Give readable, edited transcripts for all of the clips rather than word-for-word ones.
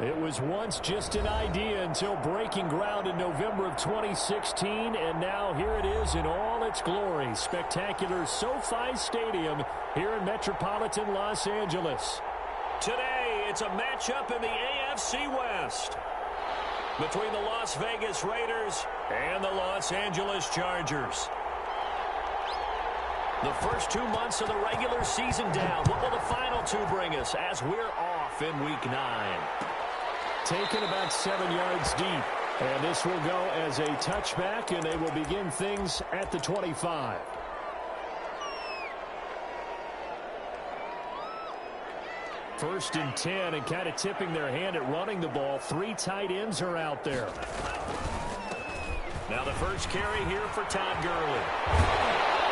It was once just an idea until breaking ground in November of 2016, and now here it is in all its glory. Spectacular SoFi Stadium here in metropolitan Los Angeles. Today, it's a matchup in the AFC West between the Las Vegas Raiders and the Los Angeles Chargers. The first 2 months of the regular season down. What will the final two bring us as we're off in Week 9? Taken about 7 yards deep. And this will go as a touchback, and they will begin things at the 25. First and 10, and kind of tipping their hand at running the ball. 3 tight ends are out there. Now the first carry here for Todd Gurley.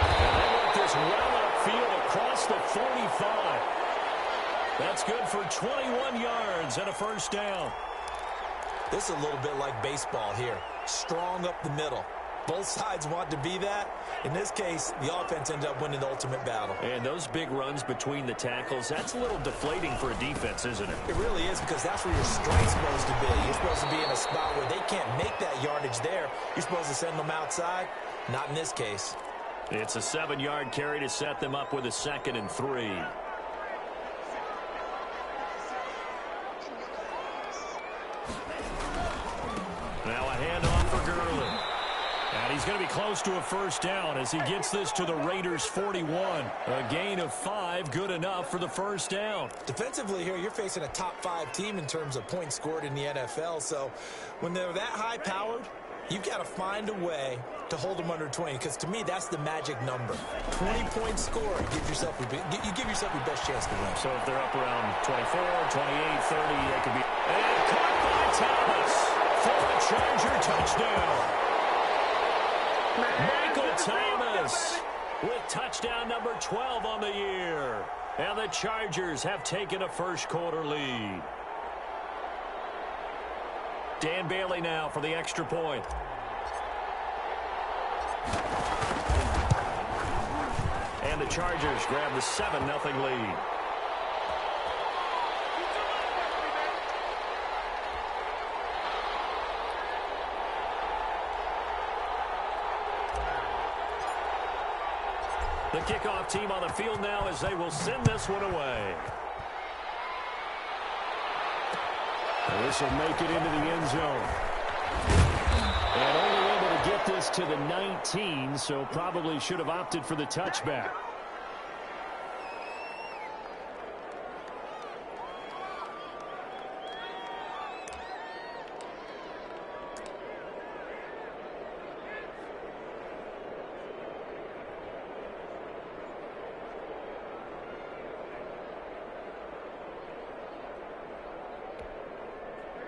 And they want this well upfield across the 45. That's good for 21 yards and a first down. This is a little bit like baseball here. Strong up the middle. Both sides want to be that. In this case, the offense ended up winning the ultimate battle. And those big runs between the tackles, that's a little deflating for a defense, isn't it? It really is, because that's where your strength's supposed to be. You're supposed to be in a spot where they can't make that yardage there. You're supposed to send them outside. Not in this case. It's a 7-yard carry to set them up with a 2nd and 3. Now a handoff for Gurley. And he's going to be close to a first down as he gets this to the Raiders' 41. A gain of 5, good enough for the first down. Defensively here, you're facing a top-5 team in terms of points scored in the NFL. So when they're that high-powered, you've got to find a way to hold them under 20, because to me, that's the magic number. 20 points scored, you give yourself your best chance to win. So if they're up around 24, 28, 30, they could be... And caught by Thomas for a Charger touchdown. Michael Thomas with touchdown number 12 on the year. And the Chargers have taken a first-quarter lead. Dan Bailey now for the extra point. And the Chargers grab the 7-0 lead. The kickoff team on the field now as they will send this one away. And this will make it into the end zone. And only able to get this to the 19, so probably should have opted for the touchback.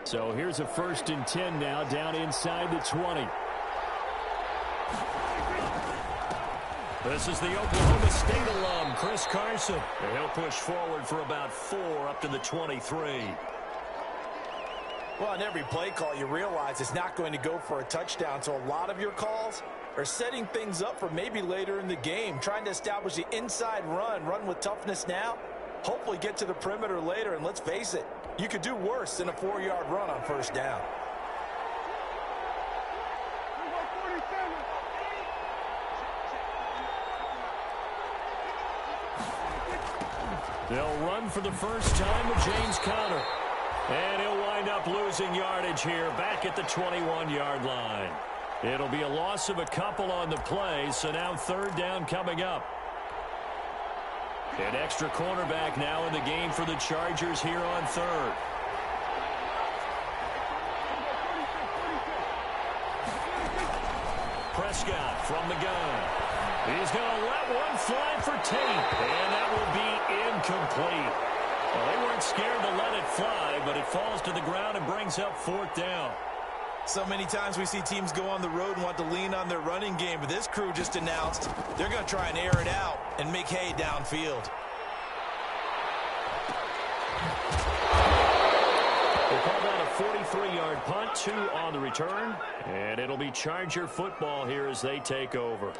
So here's a 1st and 10 now, down inside the 20. This is the Oklahoma State alum, Chris Carson. And he'll push forward for about 4 up to the 23. Well, on every play call, you realize it's not going to go for a touchdown, so a lot of your calls are setting things up for maybe later in the game, trying to establish the inside run with toughness now, hopefully get to the perimeter later, and let's face it, you could do worse than a 4-yard run on first down. They'll run for the first time with James Conner. And he'll wind up losing yardage here back at the 21-yard line. It'll be a loss of a couple on the play, so now 3rd down coming up. An extra cornerback now in the game for the Chargers here on 3rd. Prescott from the gun. He's going to let one fly for Tate, and that will be incomplete. Well, they weren't scared to let it fly, but it falls to the ground and brings up 4th down. So many times we see teams go on the road and want to lean on their running game, but this crew just announced they're going to try and air it out and make hay downfield. They call that a 43-yard punt, 2 on the return, and it'll be Charger football here as they take over.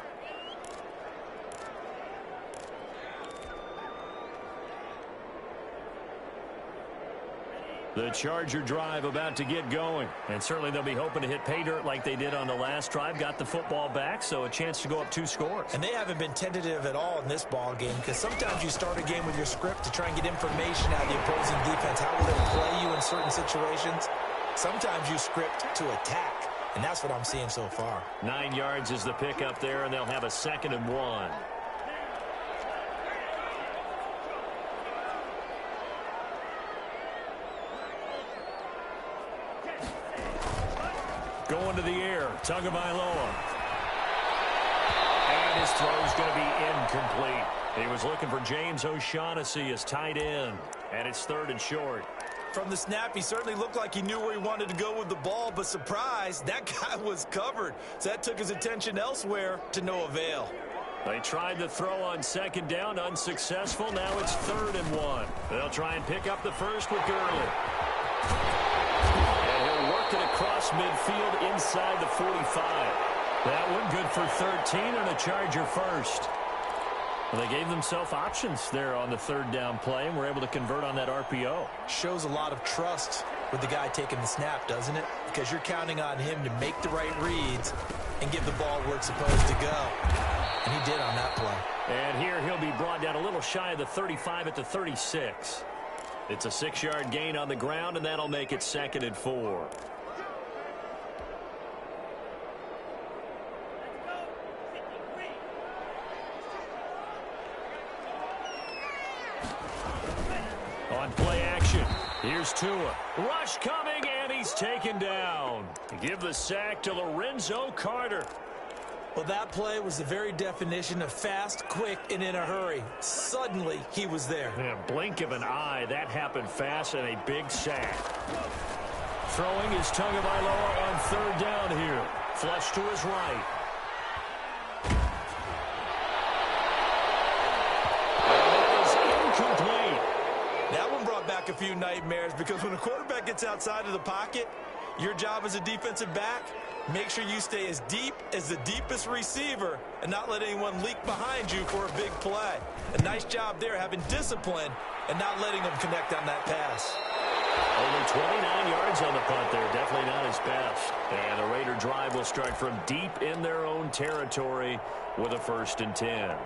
The Charger drive about to get going. And certainly they'll be hoping to hit pay dirt like they did on the last drive. Got the football back, so a chance to go up 2 scores. And they haven't been tentative at all in this ball game, because sometimes you start a game with your script to try and get information out of the opposing defense. How will they play you in certain situations? Sometimes you script to attack, and that's what I'm seeing so far. 9 yards is the pickup there, and they'll have a 2nd and 1. Going to the air, Tagovailoa. And his throw is going to be incomplete. He was looking for James O'Shaughnessy as tight end, and it's 3rd and short. From the snap, he certainly looked like he knew where he wanted to go with the ball, but surprise, that guy was covered. So that took his attention elsewhere to no avail. They tried the throw on 2nd down, unsuccessful. Now it's 3rd and 1. They'll try and pick up the first with Gurley. And he'll work it across midfield inside the 45. That one good for 13 and a Charger first. Well, they gave themselves options there on the 3rd down play and were able to convert on that RPO. Shows a lot of trust with the guy taking the snap, doesn't it? Because you're counting on him to make the right reads and give the ball where it's supposed to go. And he did on that play. And here he'll be brought down a little shy of the 35 at the 36. It's a 6-yard gain on the ground, and that'll make it 2nd and 4. On play action, here's Tua. Rush coming, and he's taken down. Give the sack to Lorenzo Carter. Well, that play was the very definition of fast, quick, and in a hurry. Suddenly, he was there. Yeah, blink of an eye, that happened fast, and a big sack. Throwing is Tagovailoa on 3rd down here. Flush to his right. That one brought back a few nightmares, because when a quarterback gets outside of the pocket, your job as a defensive back, make sure you stay as deep as the deepest receiver and not let anyone leak behind you for a big play. A nice job there, having discipline and not letting them connect on that pass. Only 29 yards on the punt there. Definitely not his best. And the Raider drive will start from deep in their own territory with a 1st and 10.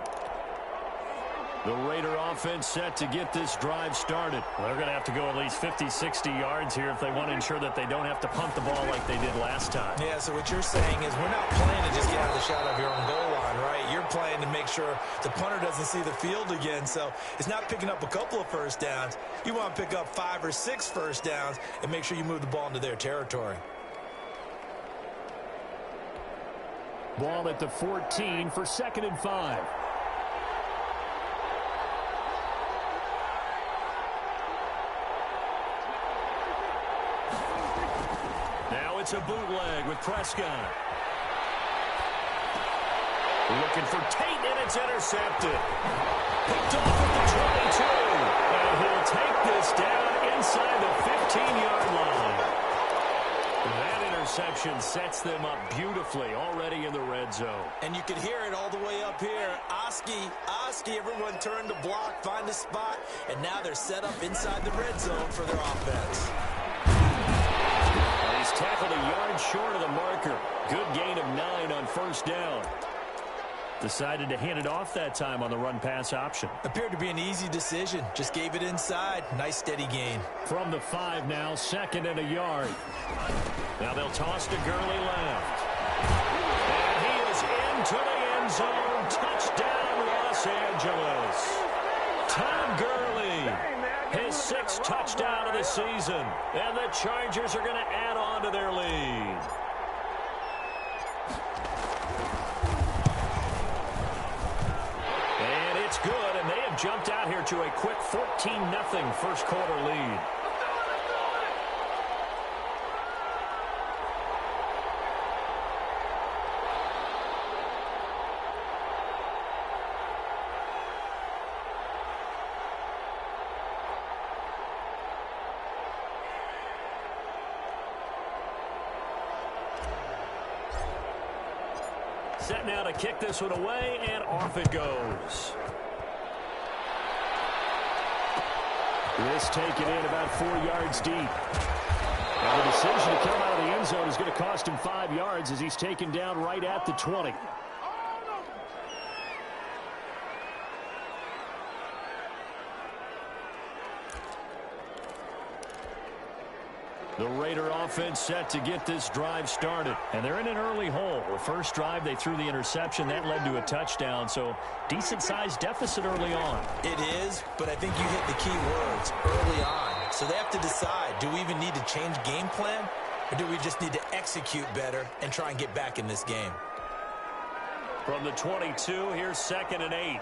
The Raider offense set to get this drive started. Well, they're going to have to go at least 50, 60 yards here if they want to ensure that they don't have to punt the ball like they did last time. Yeah, so what you're saying is we're not playing to just get out of the shot of your own goal line, right? You're playing to make sure the punter doesn't see the field again. So it's not picking up a couple of 1st downs. You want to pick up 5 or 6 1st downs and make sure you move the ball into their territory. Ball at the 14 for 2nd and 5. It's a bootleg with Prescott. Looking for Tate, and it's intercepted. Picked off at the 22. And he'll take this down inside the 15-yard line. That interception sets them up beautifully already in the red zone. And you can hear it all the way up here. Oski, everyone turned to block, find a spot, and now they're set up inside the red zone for their offense. He's tackled a yard short of the marker. Good gain of 9 on 1st down. Decided to hand it off that time on the run-pass option. Appeared to be an easy decision. Just gave it inside. Nice, steady gain. From the 5 now, 2nd and a yard. Now they'll toss to Gurley left. And he is into the end zone. Touchdown, Los Angeles. Todd Gurley, his 6th touchdown of the season. And the Chargers are going to add on to their lead. And it's good, and they have jumped out here to a quick 14-0 first quarter lead. Set now to kick this one away, and off it goes. This taken in about 4 yards deep. And the decision to come out of the end zone is going to cost him 5 yards as he's taken down right at the 20. The Raider offense set to get this drive started. And they're in an early hole. The first drive, they threw the interception. That led to a touchdown. So decent-sized deficit early on. It is, but I think you hit the key words early on. So they have to decide, do we even need to change game plan? Or do we just need to execute better and try and get back in this game? From the 22, here's 2nd and 8.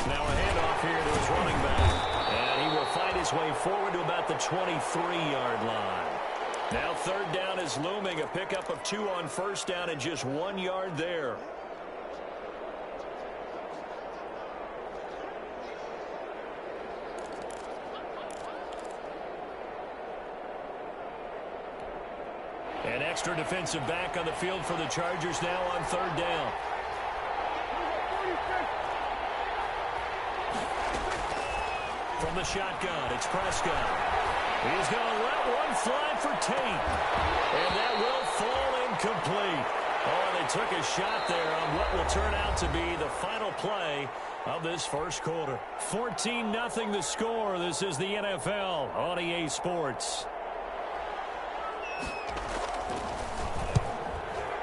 Now a handoff here to his running back. And he will fight his way forward to about the 23-yard line. Now 3rd down is looming. A pickup of 2 on 1st down and just 1 yard there. An extra defensive back on the field for the Chargers now on 3rd down. From the shotgun, it's Prescott. He's going to let one fly for Tate. And that will fall incomplete. Oh, they took a shot there on what will turn out to be the final play of this first quarter. 14-0 the score. This is the NFL on EA Sports.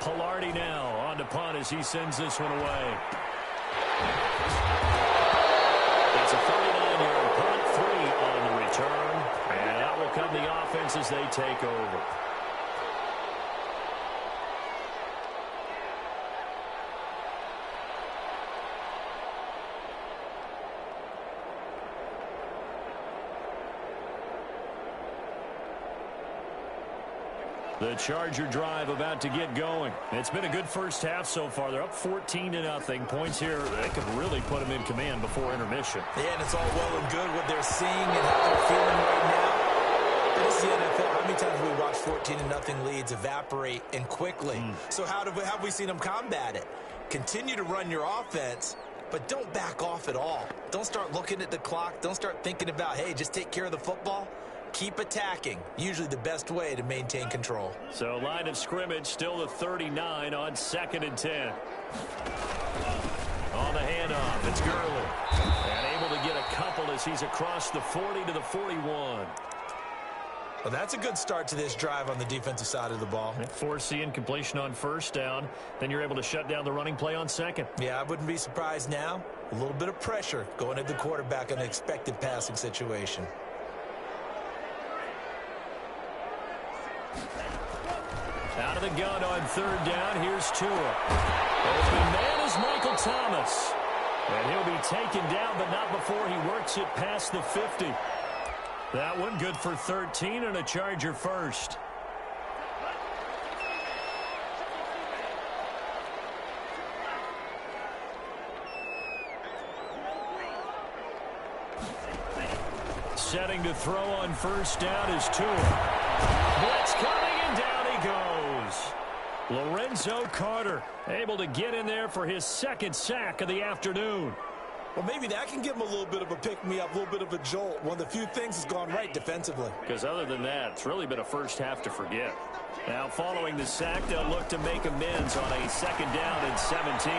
Pilardi now on to punt as he sends this one away. It's a 49-yard punt, 3 on the return. And out will come the offense as they take over. The Charger drive about to get going. It's been a good first half so far. They're up 14-0. Points here, they could really put them in command before intermission. Yeah, and it's all well and good what they're seeing and how they're feeling right now. This is the NFL. How many times have we watched 14-0 leads evaporate and quickly? So how have we seen them combat it? Continue to run your offense, but don't back off at all. Don't start looking at the clock. Don't start thinking about, hey, just take care of the football. Keep attacking. Usually the best way to maintain control. So line of scrimmage still the 39 on 2nd and 10. On the handoff, it's Gurley. And able to get a couple as he's across the 40 to the 41. Well, that's a good start to this drive on the defensive side of the ball. Foreseeing completion on 1st down. Then you're able to shut down the running play on 2nd. Yeah, I wouldn't be surprised now. A little bit of pressure going at the quarterback in an expected passing situation. Out of the gun on 3rd down. Here's Tua. Open man is Michael Thomas. And he'll be taken down, but not before he works it past the 50. That one good for 13 and a Charger first. Setting to throw on 1st down is Tua. Blitz coming and down he goes. Lorenzo Carter able to get in there for his 2nd sack of the afternoon. Well, maybe that can give him a little bit of a pick-me-up, a little bit of a jolt. One of the few things has gone right defensively. Because other than that, it's really been a first half to forget. Now, following the sack, they'll look to make amends on a 2nd down and 17.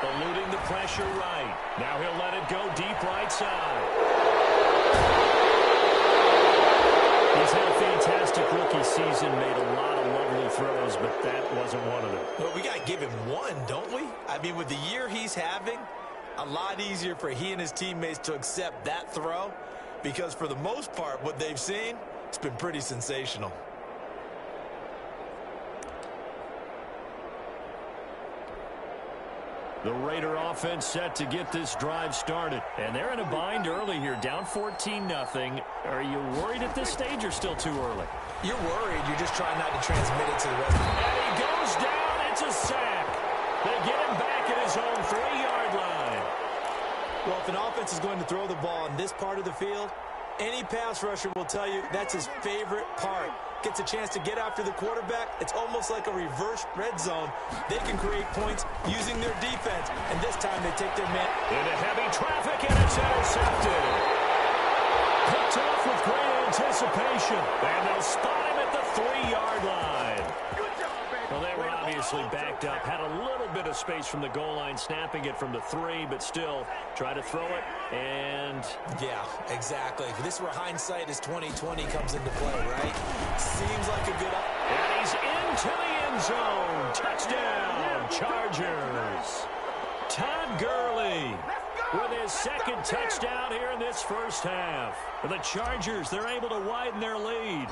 Eluding the pressure right. Now he'll let it go deep right side. He's had a fantastic rookie season, made a lot of lovely throws, but that wasn't one of them. Well, we got to give him one, don't we? I mean, with the year he's having, a lot easier for he and his teammates to accept that throw because for the most part, what they've seen, it's been pretty sensational. The Raider offense set to get this drive started. And they're in a bind early here, down 14-0. Are you worried at this stage or still too early? You're worried. You're just trying not to transmit it to the rest of them. And he goes down. It's a sack. They get him back at his own 3-yard line. Well, if an offense is going to throw the ball in this part of the field, any pass rusher will tell you that's his favorite part. gets a chance to get after the quarterback, it's almost like a reverse red zone. They can create points using their defense, and this time they take their man into heavy traffic, and it's intercepted. Picked off with great anticipation, and they'll spot him at the 3-yard line. Well, they were obviously backed up, had a little bit of space from the goal line, snapping it from the 3, but still try to throw it, and... Yeah, exactly. This is where hindsight is 20/20 comes into play, right? Seems like a good... And he's into the end zone. Touchdown, Chargers. Todd Gurley with his second touchdown here in this first half. For the Chargers, they're able to widen their lead.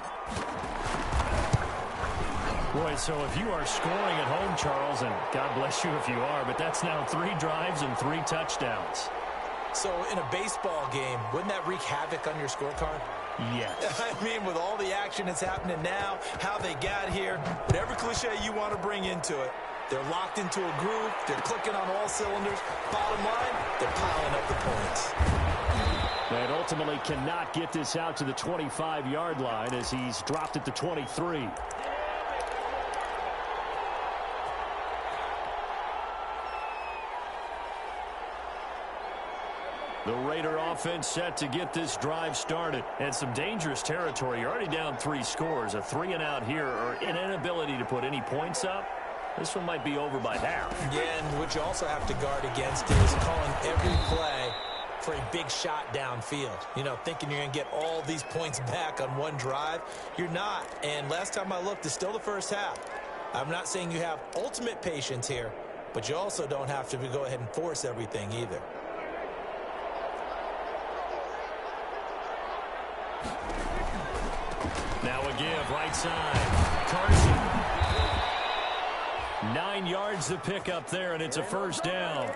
Boy, so if you are scoring at home, Charles, and God bless you if you are, but that's now 3 drives and 3 touchdowns. So in a baseball game, wouldn't that wreak havoc on your scorecard? Yes. I mean, with all the action that's happening now, how they got here, whatever cliche you want to bring into it, they're locked into a groove, they're clicking on all cylinders. Bottom line, they're piling up the points. And ultimately cannot get this out to the 25-yard line as he's dropped at the 23. The Raider offense set to get this drive started. And some dangerous territory. You're already down 3 scores. A 3-and-out here, or an inability to put any points up. This one might be over by half. Yeah, and what you also have to guard against is calling every play for a big shot downfield. You know, thinking you're going to get all these points back on one drive. You're not. And last time I looked, it's still the first half. I'm not saying you have ultimate patience here, but you also don't have to go ahead and force everything either. Now a give, right side. Carson. 9 yards to pick up there, and it's a first down.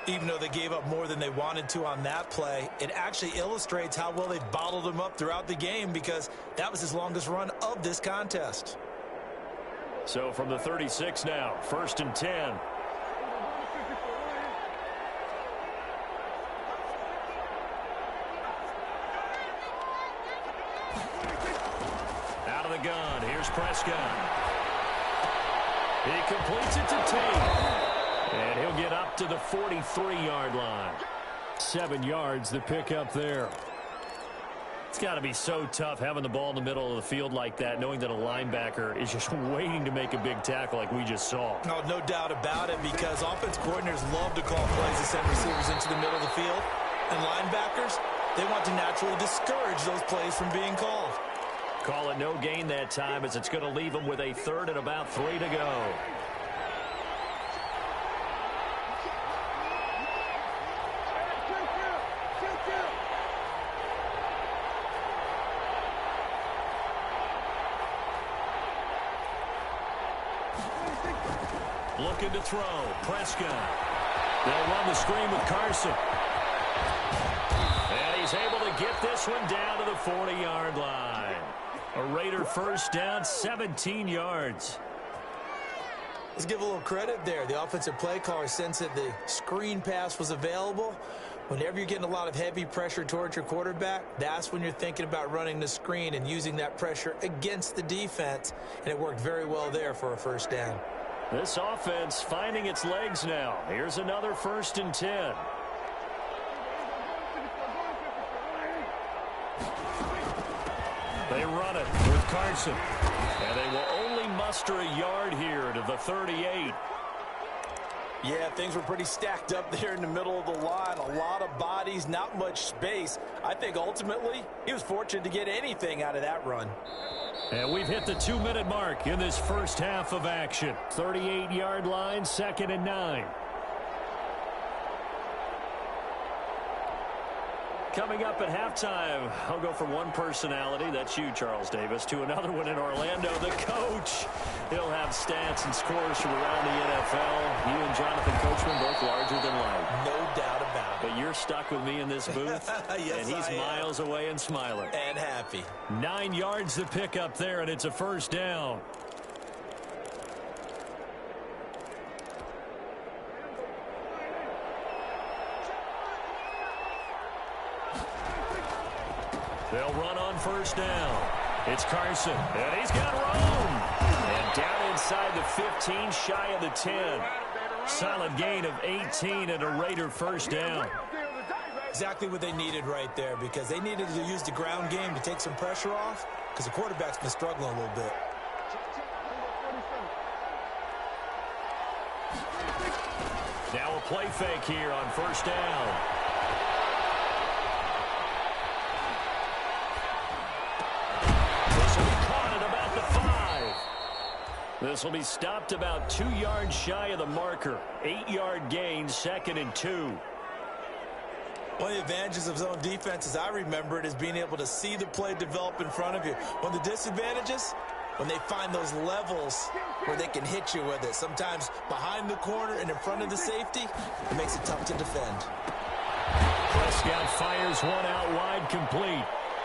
Even though they gave up more than they wanted to on that play, it actually illustrates how well they've bottled them up throughout the game, because that was his longest run of this contest. So from the 36 now, 1st and 10. Out of the gun, here's Prescott. He completes it to Tate. And he'll get up to the 43-yard line. 7 yards to pick up there. It's got to be so tough having the ball in the middle of the field like that, knowing that a linebacker is just waiting to make a big tackle like we just saw. Oh, no doubt about it, because offense coordinators love to call plays to send receivers into the middle of the field. And linebackers, they want to naturally discourage those plays from being called. Call it no gain that time, as it's going to leave them with a 3rd and about 3 to go. Looking to throw. Prescott. They'll run the screen with Carson. And he's able to get this one down to the 40-yard line. A Raider first down, 17 yards. Let's give a little credit there. The offensive play caller sensed that the screen pass was available. Whenever you're getting a lot of heavy pressure towards your quarterback, that's when you're thinking about running the screen and using that pressure against the defense. And it worked very well there for a first down. This offense finding its legs now. Here's another 1st and 10. They run it with Carson. And they will only muster a yard here to the 38. Yeah, things were pretty stacked up there in the middle of the line. A lot of bodies, not much space. I think ultimately he was fortunate to get anything out of that run. And we've hit the 2-minute mark in this first half of action. 38-yard line, 2nd and 9. Coming up at halftime, I'll go from one personality, that's you, Charles Davis, to another one in Orlando, the coach. He'll have stats and scores from around the NFL. You and Jonathan Coachman both larger than life. No doubt about it. But you're stuck with me in this booth, yes, and he's miles away and smiling. And happy. 9 yards to pick up there, and it's a first down. They'll run on first down. It's Carson, and he's got room. And down inside the 15, shy of the 10. Solid gain of 18 and a Raider first down. Exactly what they needed right there, because they needed to use the ground game to take some pressure off, because the quarterback's been struggling a little bit. Now a play fake here on first down. This will be caught at about the 5. This will be stopped about 2 yards shy of the marker. 8-yard gain, 2nd and 2. One of the advantages of zone defense, as I remember it, is being able to see the play develop in front of you. One of the disadvantages, when they find those levels where they can hit you with it. Sometimes behind the corner and in front of the safety, it makes it tough to defend. Prescott fires one out wide, complete.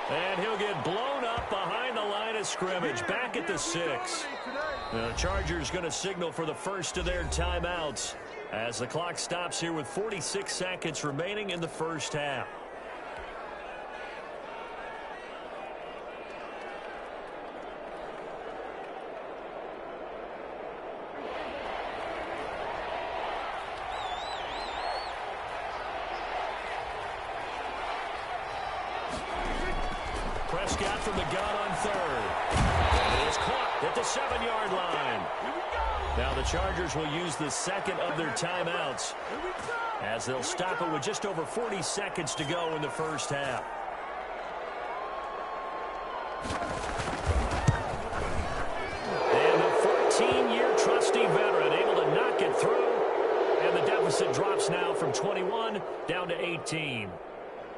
And he'll get blown up behind the line of scrimmage, back at the 6. The Chargers going to signal for the first of their timeouts as the clock stops here with 46 seconds remaining in the first half. Prescott from the gun on 3rd. And it is caught at the 7-yard line. Now the Chargers will use the second of their timeouts as they'll stop it with just over 40 seconds to go in the first half. And the 14-year trusty veteran able to knock it through. And the deficit drops now from 21 down to 18.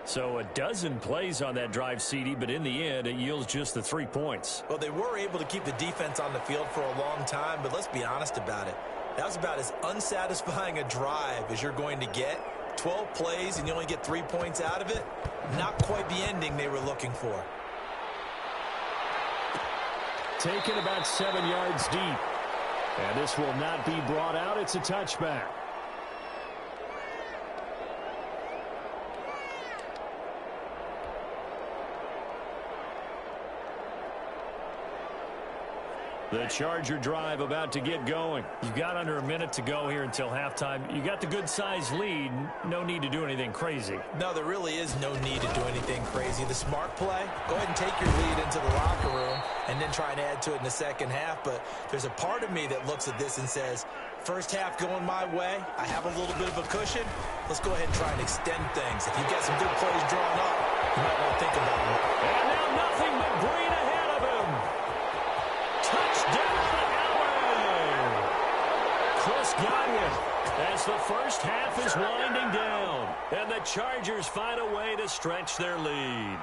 So a dozen plays on that drive, CD, but in the end, it yields just the 3 points. Well, they were able to keep the defense on the field for a long time, but let's be honest about it. That was about as unsatisfying a drive as you're going to get. 12 plays and you only get 3 points out of it. Not quite the ending they were looking for. Taken about 7 yards deep. And this will not be brought out. It's a touchback. The Charger drive about to get going. You've got under a minute to go here until halftime. You got the good-sized lead. No need to do anything crazy. No, there really is no need to do anything crazy. The smart play, go ahead and take your lead into the locker room and then try and add to it in the second half. But there's a part of me that looks at this and says, first half going my way, I have a little bit of a cushion. Let's go ahead and try and extend things. If you've got some good plays drawn up, you might want to think about it. And now nothing but green ahead of him. Touchdown, Elway! Chris Godwin as the first half is winding down. And the Chargers find a way to stretch their lead.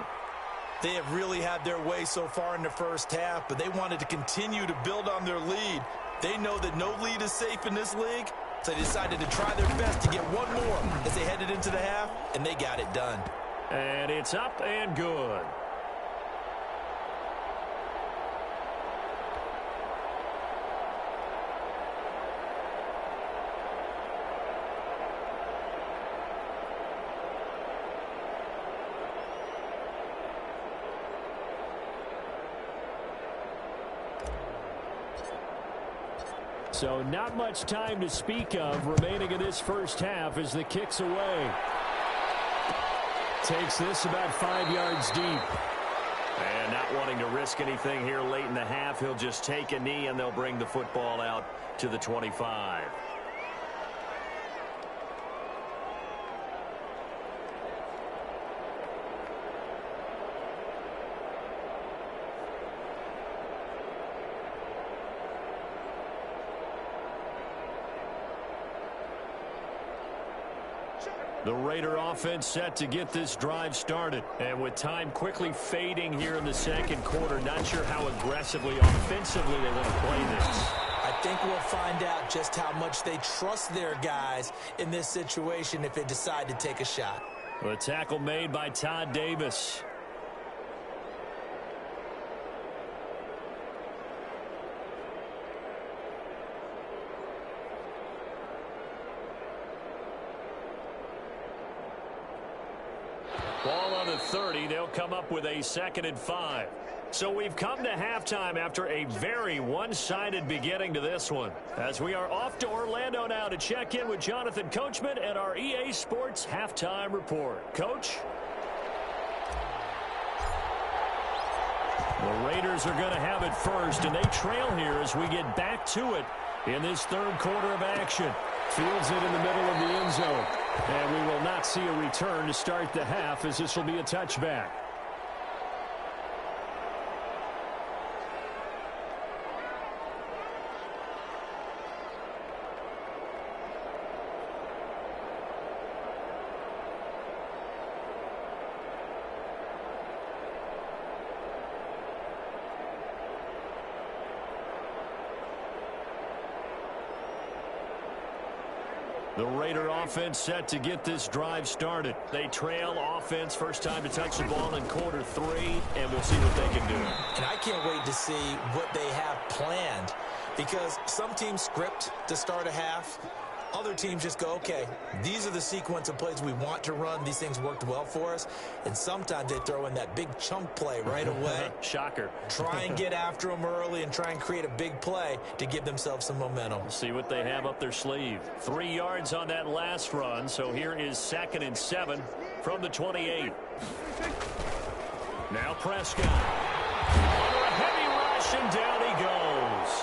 They have really had their way so far in the first half, but they wanted to continue to build on their lead. They know that no lead is safe in this league, so they decided to try their best to get one more as they headed into the half, and they got it done. And it's up and good. So not much time to speak of remaining in this first half as the kick's away. Takes this about 5 yards deep. And not wanting to risk anything here late in the half, he'll just take a knee and they'll bring the football out to the 25. The Raider offense set to get this drive started. And with time quickly fading here in the second quarter, not sure how aggressively, offensively they want to play this. I think we'll find out just how much they trust their guys in this situation if they decide to take a shot. The tackle made by Todd Davis. Ball on the the 30. They'll come up with a 2nd and 5. So we've come to halftime after a very one-sided beginning to this one. As we are off to Orlando now to check in with Jonathan Coachman and our EA Sports Halftime Report. Coach? The Raiders are going to have it first, and they trail here as we get back to it in this 3rd quarter of action. Fields it in the middle of the end zone. And we will not see a return to start the half, as this will be a touchback. The Raider offense set to get this drive started. They trail offense, first time to touch the ball in quarter 3, and we'll see what they can do. And I can't wait to see what they have planned, because some teams script to start a half. Other teams just go, okay, these are the sequence of plays we want to run. These things worked well for us. And sometimes they throw in that big chunk play right away. Shocker. Try and get after them early and try and create a big play to give themselves some momentum. We'll see what they have up their sleeve. 3 yards on that last run. So here is 2nd and 7 from the 28. Now Prescott. Under a heavy rush, and down he goes.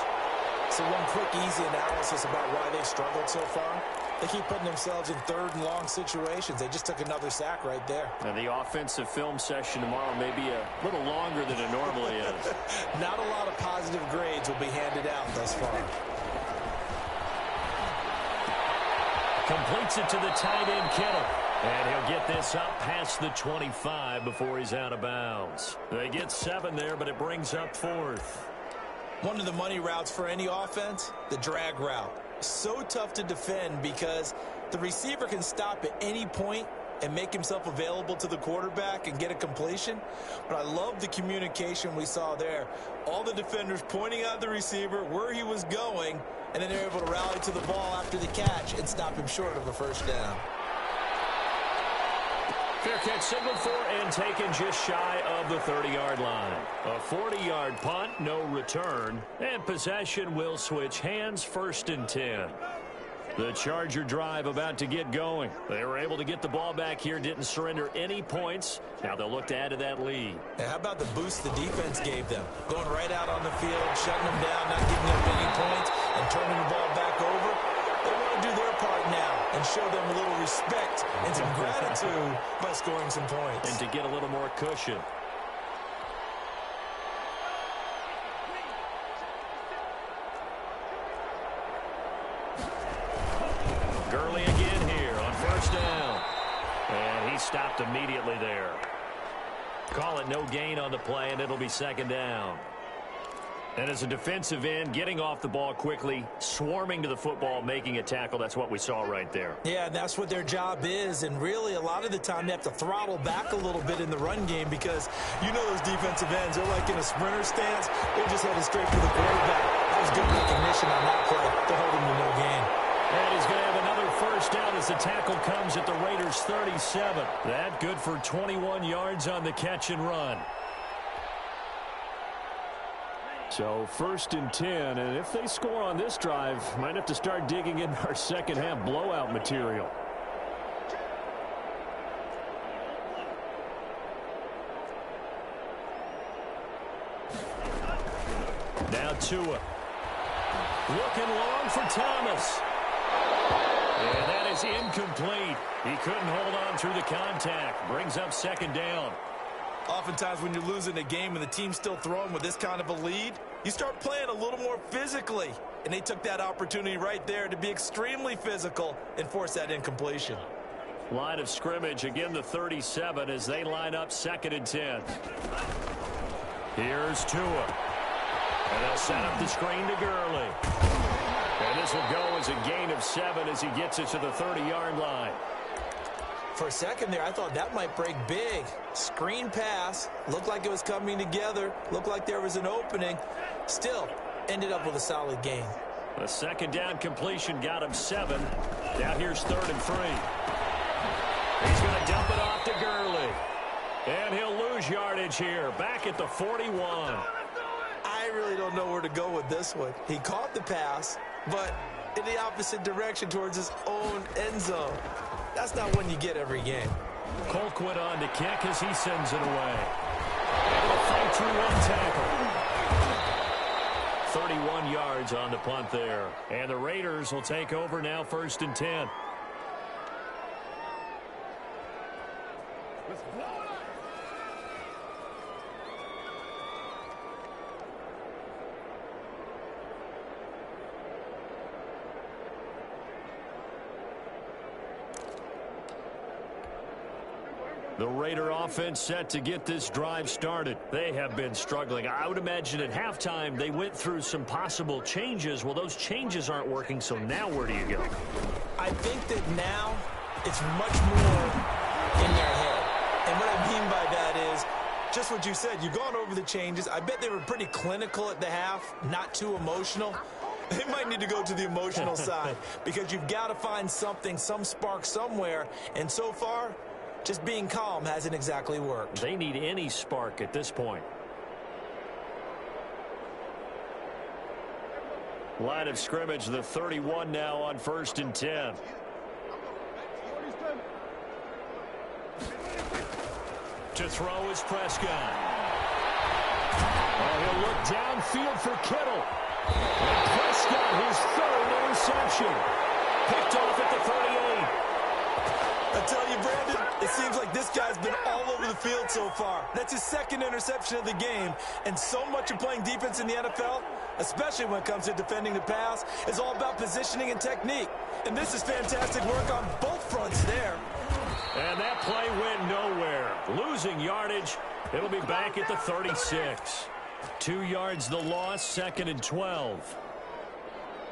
So one quick, easy analysis about why they've struggled so far. They keep putting themselves in 3rd and long situations. They just took another sack right there. And the offensive film session tomorrow may be a little longer than it normally is. Not a lot of positive grades will be handed out thus far. Completes it to the tight end, Kittle. And he'll get this up past the 25 before he's out of bounds. They get 7 there, but it brings up 4th. One of the money routes for any offense, the drag route. So tough to defend because the receiver can stop at any point and make himself available to the quarterback and get a completion. But I love the communication we saw there. All the defenders pointing out the receiver, where he was going, and then they're able to rally to the ball after the catch and stop him short of a first down. Fair catch signaled for and taken just shy of the 30-yard line. A 40-yard punt, no return, and possession will switch hands, 1st and 10. The Charger drive about to get going. They were able to get the ball back here, didn't surrender any points. Now they'll look to add to that lead. And how about the boost the defense gave them? Going right out on the field, shutting them down, not giving up any points, and turning the ball back over. They want to do their part now and show them a little respect and some gratitude by scoring some points. And to get a little more cushion. Gurley again here on 1st down. And he stopped immediately there. Call it no gain on the play, and it'll be 2nd down. And as a defensive end, getting off the ball quickly, swarming to the football, making a tackle, that's what we saw right there. Yeah, and that's what their job is. And really, a lot of the time, they have to throttle back a little bit in the run game because you know those defensive ends, they're like in a sprinter stance. They're just headed straight for the quarterback. That was good recognition on that play to hold him to no gain. And he's going to have another 1st down as the tackle comes at the Raiders' 37. That good for 21 yards on the catch and run. So 1st and 10, and if they score on this drive, might have to start digging in our 2nd half blowout material. Now Tua. Looking long for Thomas. And that is incomplete. He couldn't hold on through the contact. Brings up 2nd down. Oftentimes when you're losing a game and the team's still throwing with this kind of a lead, you start playing a little more physically. And they took that opportunity right there to be extremely physical and force that incompletion. Line of scrimmage, again the 37 as they line up 2nd and 10. Here's Tua. And they'll set up the screen to Gurley. And this will go as a gain of 7 as he gets it to the 30-yard line. For a second there, I thought that might break big. Screen pass. Looked like it was coming together. Looked like there was an opening. Still, ended up with a solid gain. The 2nd down completion got him 7. Now here's 3rd and 3. He's going to dump it off to Gurley. And he'll lose yardage here, back at the 41. I really don't know where to go with this one. He caught the pass, but in the opposite direction towards his own end zone. That's not one you get every game. Colquitt on to kick as he sends it away. Able to fight through one tackle. 31 yards on the punt there. And the Raiders will take over now, 1st and 10. The Raider offense set to get this drive started. They have been struggling. I would imagine at halftime they went through some possible changes. Well, those changes aren't working, so now where do you go? I think that now it's much more in their head. And what I mean by that is just what you said. You've gone over the changes. I bet they were pretty clinical at the half, not too emotional. They might need to go to the emotional side because you've got to find something, some spark somewhere. And so far, just being calm hasn't exactly worked. They need any spark at this point. Line of scrimmage, the 31 now on 1st and 10. To throw is Prescott. Oh, he'll look downfield for Kittle. And Prescott, his 3rd interception. Picked off at the 38. I tell you, Brandon, it seems like this guy's been all over the field so far. That's his 2nd interception of the game. And so much of playing defense in the NFL, especially when it comes to defending the pass, is all about positioning and technique. And this is fantastic work on both fronts there. And that play went nowhere. Losing yardage. It'll be back at the 36. 2 yards the loss, 2nd and 12.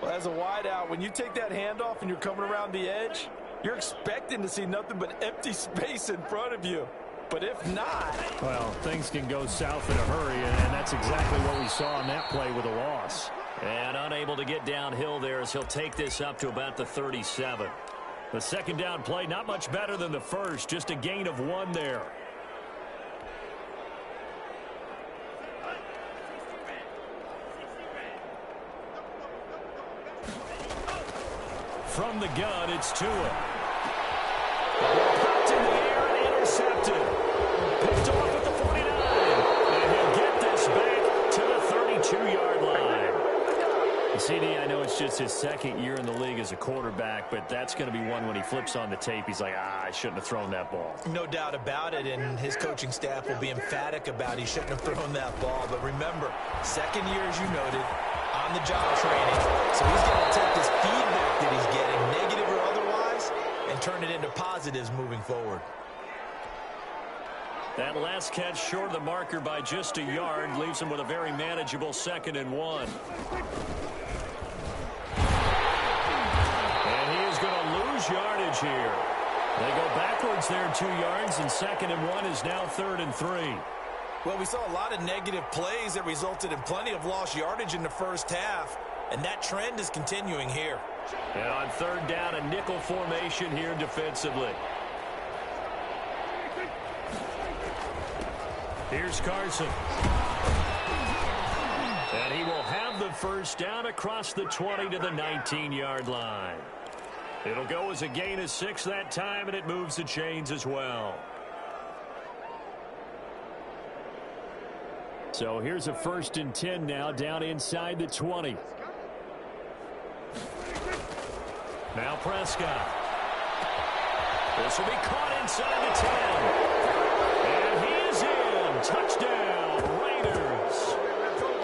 Well, as a wideout, when you take that handoff and you're coming around the edge, you're expecting to see nothing but empty space in front of you. But if not... Well, things can go south in a hurry, and that's exactly what we saw on that play with a loss. And unable to get downhill there as he'll take this up to about the 37. The 2nd down play, not much better than the first, just a gain of 1 there. From the gun, it's Tua. Popped in the air and intercepted. Picked off at the 49. And he'll get this back to the 32-yard line. CD, I know it's just his 2nd year in the league as a quarterback, but that's going to be one when he flips on the tape. He's like, I shouldn't have thrown that ball. No doubt about it, and his coaching staff will be emphatic about he shouldn't have thrown that ball. But remember, 2nd year, as you noted, on-the-job training. So he's going to take this feedback that he's getting, negative or otherwise, and turn it into positives moving forward. That last catch short of the marker by just a yard leaves him with a very manageable 2nd and 1. And he is going to lose yardage here. They go backwards there 2 yards, and 2nd and 1 is now 3rd and 3. Well, we saw a lot of negative plays that resulted in plenty of lost yardage in the first half, and that trend is continuing here. And on 3rd down, a nickel formation here defensively. Here's Carson. And he will have the 1st down across the 20 to the 19-yard line. It'll go as a gain of 6 that time, and it moves the chains as well. So here's a 1st and 10 now, down inside the 20. Now Prescott. This will be caught inside the 10. And he is in. Touchdown, Raiders.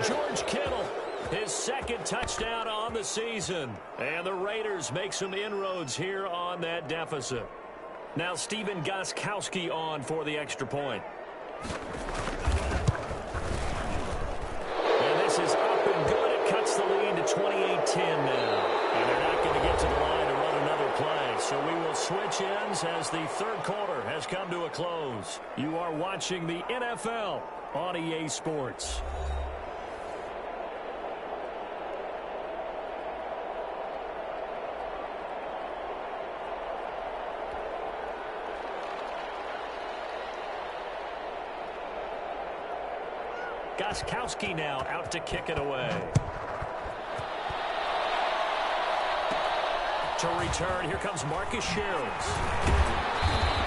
George Kittle, his 2nd touchdown on the season. And the Raiders make some inroads here on that deficit. Now Stephen Gostkowski on for the extra point. And this is up and good. It cuts the lead to 28-10 now. And they're not going to get to the line to run another play. So we will switch ends as the 3rd quarter has come to a close. You are watching the NFL on EA Sports. Gostkowski now out to kick it away. To return, here comes Marcus Shields.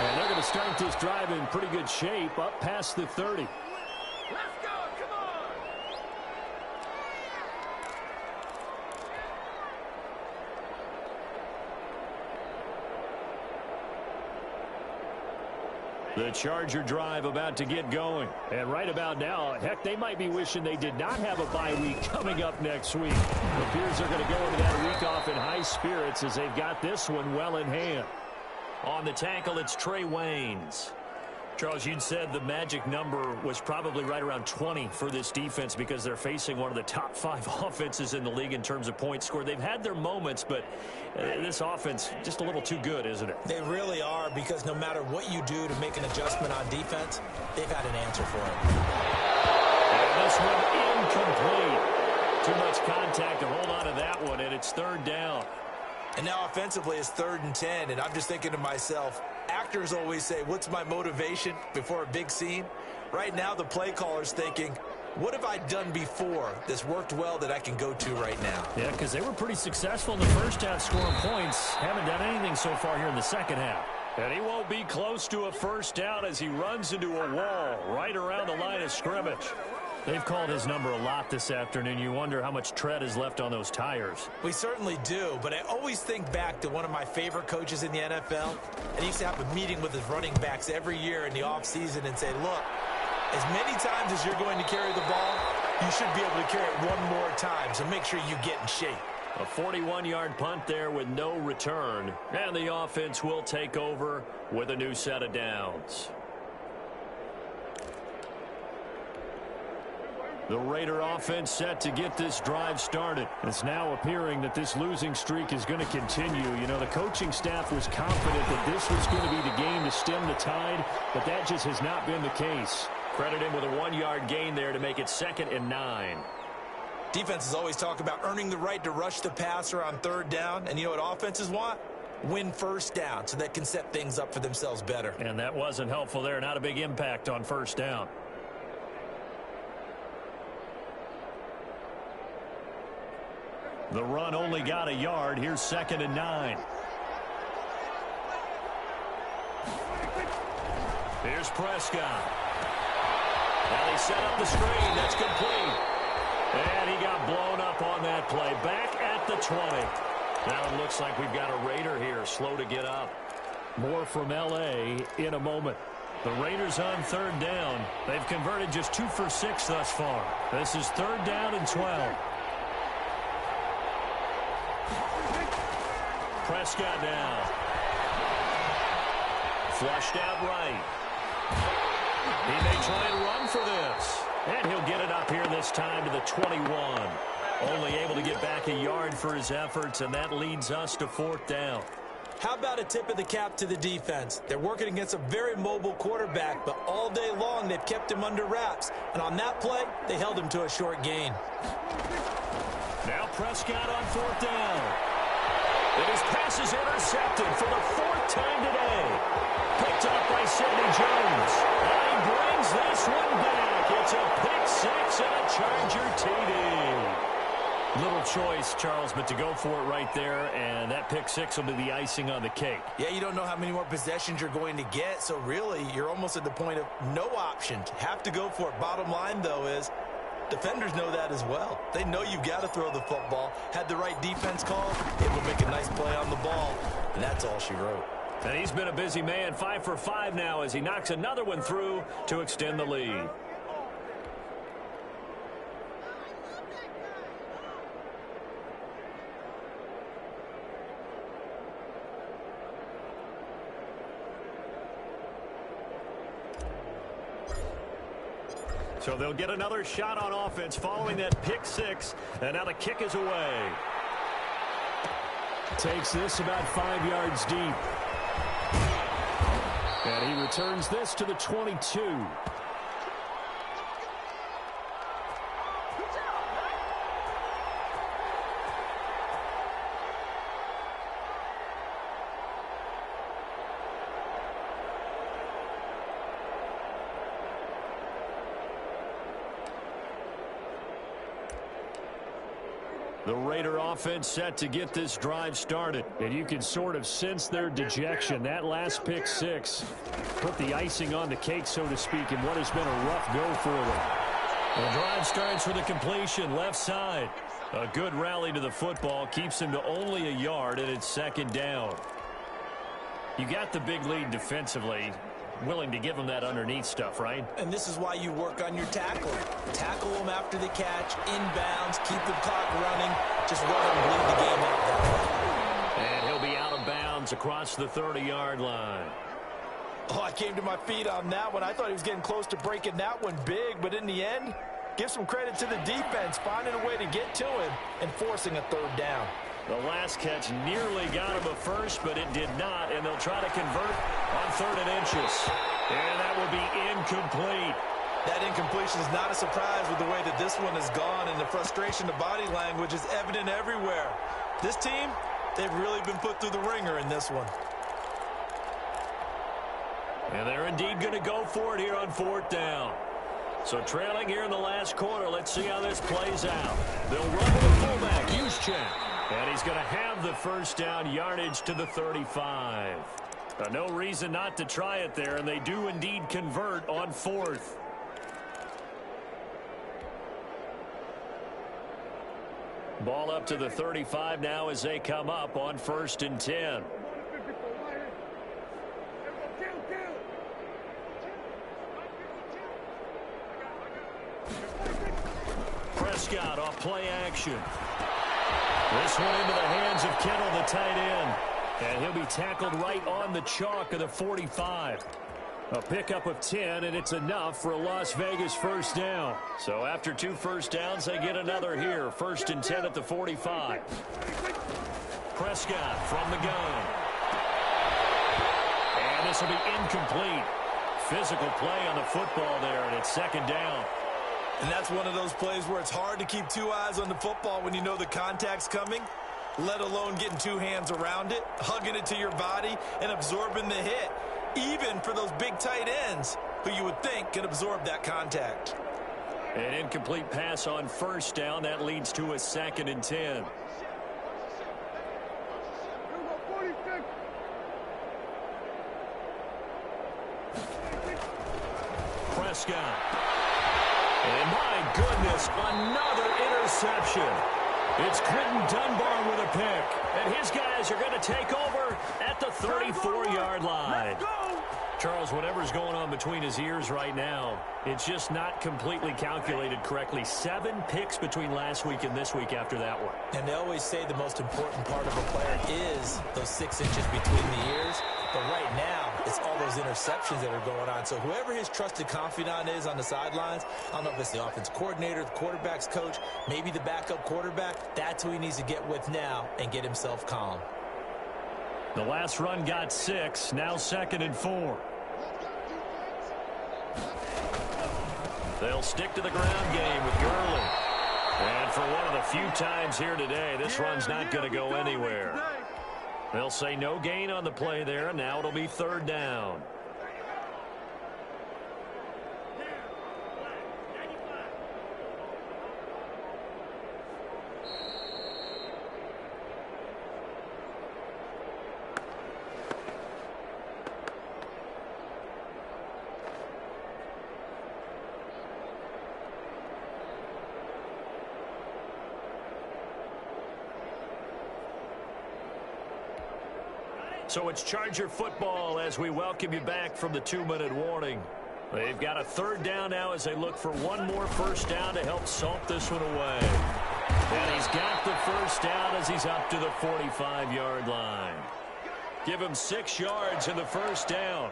And they're going to start this drive in pretty good shape, up past the 30. Let's go, come on! The Charger drive about to get going. And right about now, heck, they might be wishing they did not have a bye week coming up next week. It appears they're going to go into that week off in high spirits as they've got this one well in hand. On the tackle, it's Trey Waynes. Charles, you'd said the magic number was probably right around 20 for this defense because they're facing one of the top 5 offenses in the league in terms of points scored. They've had their moments, but this offense just a little too good, isn't it? They really are, because no matter what you do to make an adjustment on defense, they've had an answer for it. And this one incomplete. Too much contact to hold on to that one, and it's 3rd down. And now offensively it's 3rd and 10, and I'm just thinking to myself, actors always say, what's my motivation before a big scene? Right now the play caller's thinking, what have I done before that's worked well that I can go to right now? Yeah, because they were pretty successful in the first half scoring points. Haven't done anything so far here in the second half. And he won't be close to a first down as he runs into a wall right around the line of scrimmage. They've called his number a lot this afternoon. You wonder how much tread is left on those tires. We certainly do, but I always think back to one of my favorite coaches in the NFL, and he used to have a meeting with his running backs every year in the offseason and say, look, as many times as you're going to carry the ball, you should be able to carry it one more time, so make sure you get in shape. A 41-yard punt there with no return, and the offense will take over with a new set of downs. The Raider offense set to get this drive started. It's now appearing that this losing streak is going to continue. You know, the coaching staff was confident that this was going to be the game to stem the tide, but that just has not been the case. Credit him with a 1-yard gain there to make it 2nd and 9. Defenses always talk about earning the right to rush the passer on 3rd down, and you know what offenses want? Win 1st down so they can set things up for themselves better. And that wasn't helpful there. Not a big impact on 1st down. The run only got a yard. Here's 2nd and 9. Here's Prescott. Now they set up the screen. That's complete. And he got blown up on that play. Back at the 20. Now it looks like we've got a Raider here, slow to get up. More from L.A. in a moment. The Raiders on 3rd down. They've converted just 2 for 6 thus far. This is 3rd down and 12. Prescott now. Flushed out right. He may try and run for this. And he'll get it up here this time to the 21. Only able to get back a yard for his efforts, and that leads us to 4th down. How about a tip of the cap to the defense? They're working against a very mobile quarterback, but all day long they've kept him under wraps. And on that play, they held him to a short gain. Now Prescott on 4th down. And his pass is intercepted for the 4th time today. Picked up by Sidney Jones. And he brings this one back. It's a pick 6 and a Charger TD. Little choice, Charles, but to go for it right there, and that pick 6 will be the icing on the cake. Yeah, you don't know how many more possessions you're going to get, so really you're almost at the point of no options. Have to go for it. Bottom line, though, is defenders know that as well. They know you've got to throw the football. Had the right defense call, it will make a nice play on the ball, and that's all she wrote. And he's been a busy man, 5 for 5 now as he knocks another one through to extend the lead. So they'll get another shot on offense following that pick 6, and now the kick is away. Takes this about 5 yards deep. And he returns this to the 22. The Raider offense set to get this drive started. And you can sort of sense their dejection. That last pick six put the icing on the cake, so to speak, in what has been a rough go for them. The drive starts with a completion left side. A good rally to the football keeps him to only a yard, and it's second down. You got the big lead defensively. Willing to give them that underneath stuff, right? And this is why you work on your tackling. Tackle them after the catch, inbounds, keep the clock running. Just run and bleed the game out that way. And he'll be out of bounds across the 30-yard line. Oh, I came to my feet on that one. I thought he was getting close to breaking that one big, but in the end, give some credit to the defense, finding a way to get to him and forcing a third down. The last catch nearly got him a first, but it did not, and they'll try to convert on 3rd and inches. And that will be incomplete. That incompletion is not a surprise with the way that this one has gone, and the frustration, the body language is evident everywhere. This team, they've really been put through the ringer in this one. And they're indeed going to go for it here on 4th down. So trailing here in the last quarter, let's see how this plays out. They'll run with a fullback, Juszczyk. And he's going to have the first down, yardage to the 35. No reason not to try it there, and they do indeed convert on 4th. Ball up to the 35 now as they come up on 1st and 10. Prescott off play action. This one into the hands of Kittle, the tight end. And he'll be tackled right on the chalk of the 45. A pickup of 10, and it's enough for a Las Vegas first down. So after 2 first downs, they get another here. 1st and 10 at the 45. Prescott from the gun. And this will be incomplete. Physical play on the football there, and it's 2nd down. And that's one of those plays where it's hard to keep 2 eyes on the football when you know the contact's coming, let alone getting 2 hands around it, hugging it to your body, and absorbing the hit, even for those big tight ends who you would think can absorb that contact. An incomplete pass on 1st down. That leads to a 2nd and 10. Prescott. And my goodness, another interception. It's Quentin Dunbar with a pick. And his guys are going to take over at the 34-yard line. Charles, whatever's going on between his ears right now, it's just not completely calculated correctly. 7 picks between last week and this week after that one. And they always say the most important part of a player is those 6 inches between the ears. But right now, it's all those interceptions that are going on. So whoever his trusted confidant is on the sidelines, I don't know if it's the offense coordinator, the quarterback's coach, maybe the backup quarterback, that's who he needs to get with now and get himself calm. The last run got 6, now 2nd and 4. They'll stick to the ground game with Gurley. And for one of the few times here today, this run's not going to go anywhere. They'll say no gain on the play there, and now it'll be 3rd down. So it's Charger football as we welcome you back from the 2-minute warning. They've got a 3rd down now as they look for one more first down to help salt this one away. And he's got the first down as he's up to the 45-yard line. Give him 6 yards in the first down.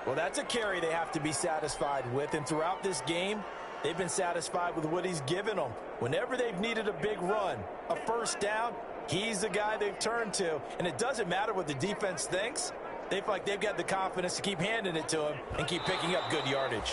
Well, that's a carry they have to be satisfied with. And throughout this game, they've been satisfied with what he's given them. Whenever they've needed a big run, a first down, he's the guy they've turned to. And it doesn't matter what the defense thinks. They feel like they've got the confidence to keep handing it to him and keep picking up good yardage.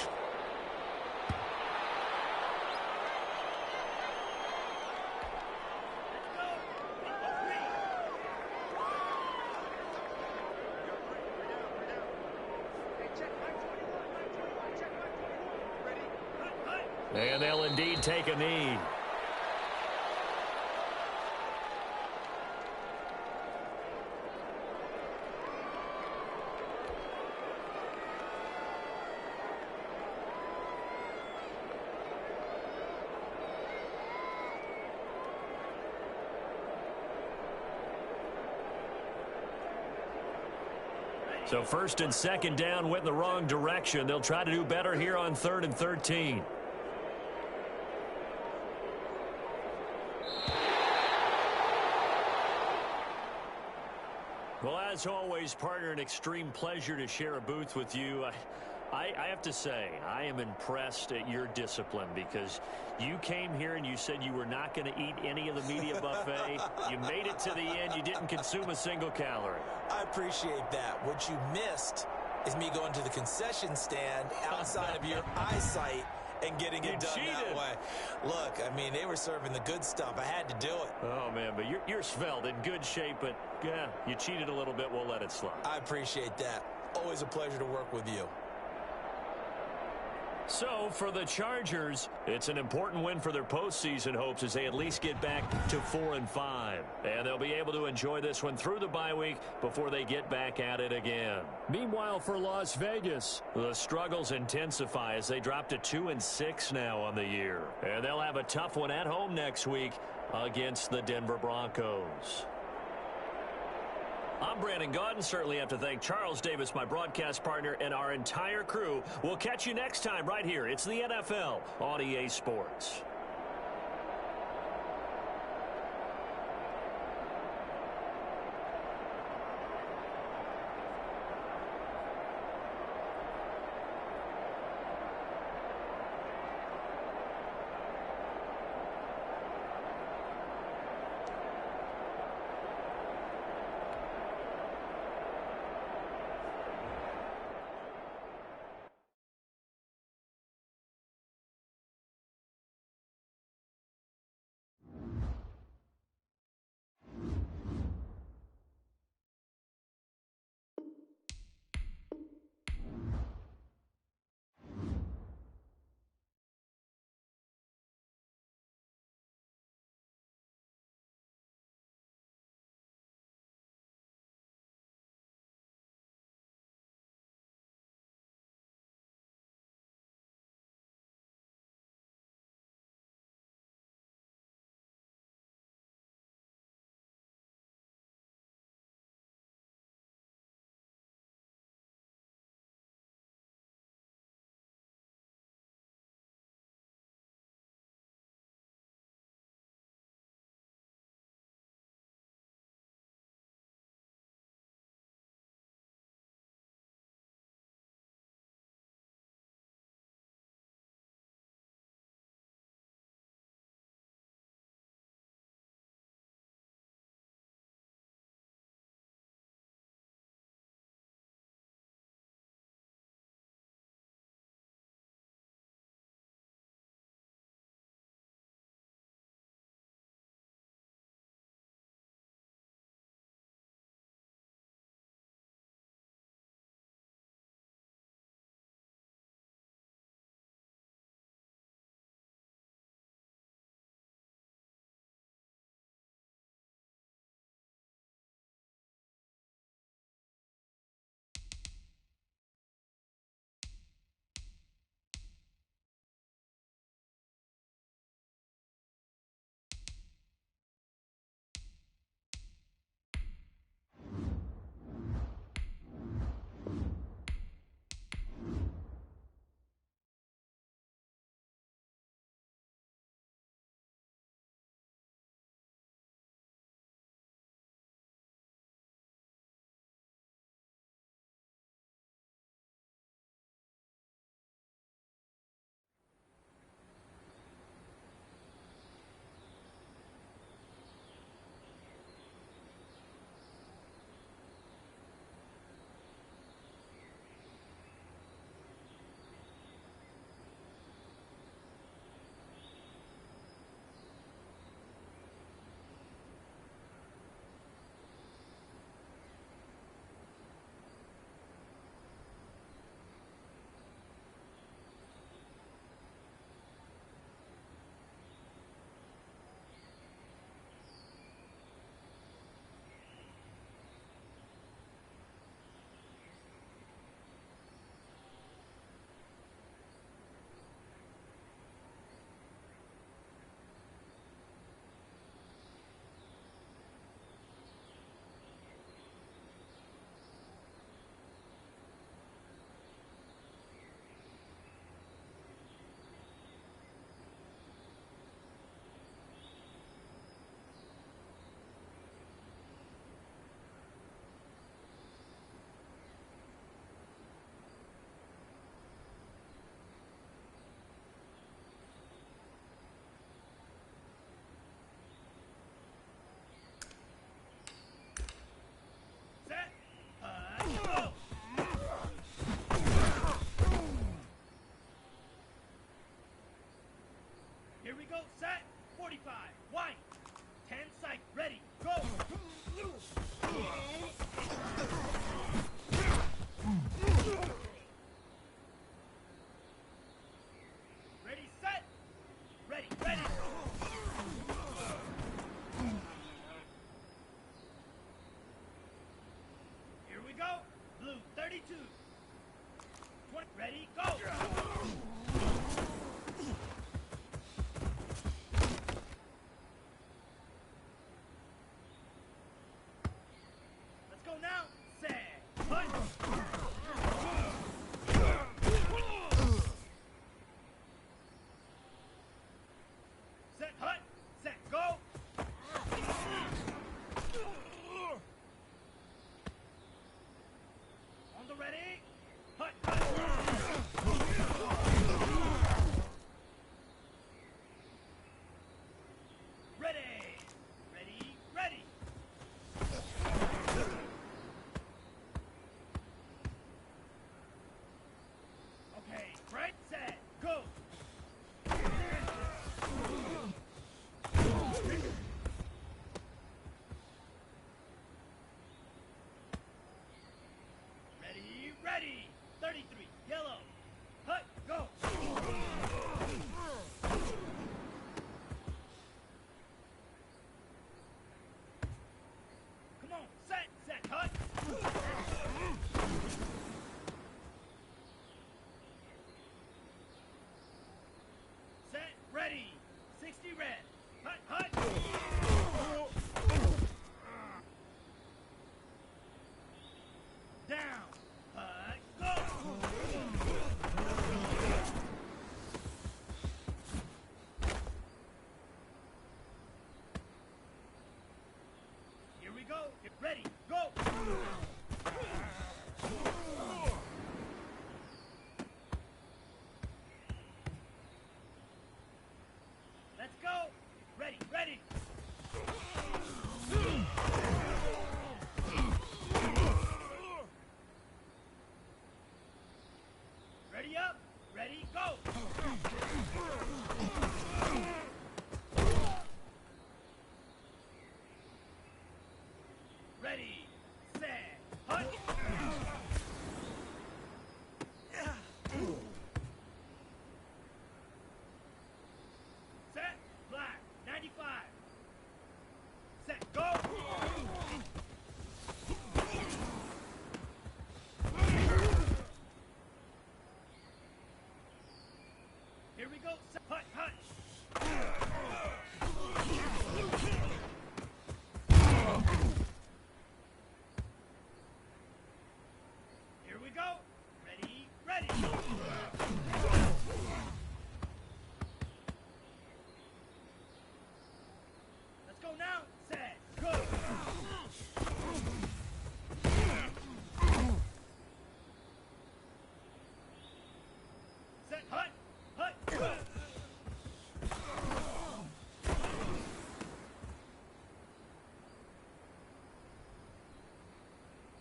And they'll indeed take a knee. So first and second down went in the wrong direction. They'll try to do better here on 3rd and 13. Well, as always, partner, an extreme pleasure to share a booth with you. I have to say, I am impressed at your discipline because you came here and you said you were not going to eat any of the media buffet. You made it to the end. You didn't consume a single calorie. I appreciate that. What you missed is me going to the concession stand outside of your eyesight and getting it done that way. Look, I mean, they were serving the good stuff. I had to do it. Oh, man, but you're svelte, in good shape, but yeah, you cheated a little bit. We'll let it slide. I appreciate that. Always a pleasure to work with you. So, for the Chargers, it's an important win for their postseason hopes as they at least get back to 4-5. And they'll be able to enjoy this one through the bye week before they get back at it again. Meanwhile, for Las Vegas, the struggles intensify as they drop to 2-6 now on the year. And they'll have a tough one at home next week against the Denver Broncos. I'm Brandon Gaudin. Certainly have to thank Charles Davis, my broadcast partner, and our entire crew. We'll catch you next time right here. It's the NFL on EA Sports. 32. 20. Ready, go. Let's go now. Set. Hut. Set, hut. Set, go. On the ready. Hut, hut. Ready. Ready, ready. Okay, right, set, go. Ready, ready. 33, yellow. Hut, go. Come on, set, set, hut. Set, ready. 60 red. Hut, hut. Down. Hut, go. Here we go. Get ready. Go. Let's go. Ready, ready. Ready up. Ready, go. Ready, set, hut. Set, black, 95. Set, go. Here we go, set, hut, hut. Here we go. Ready, ready. Let's go now. Set, go. Set, hut, hut.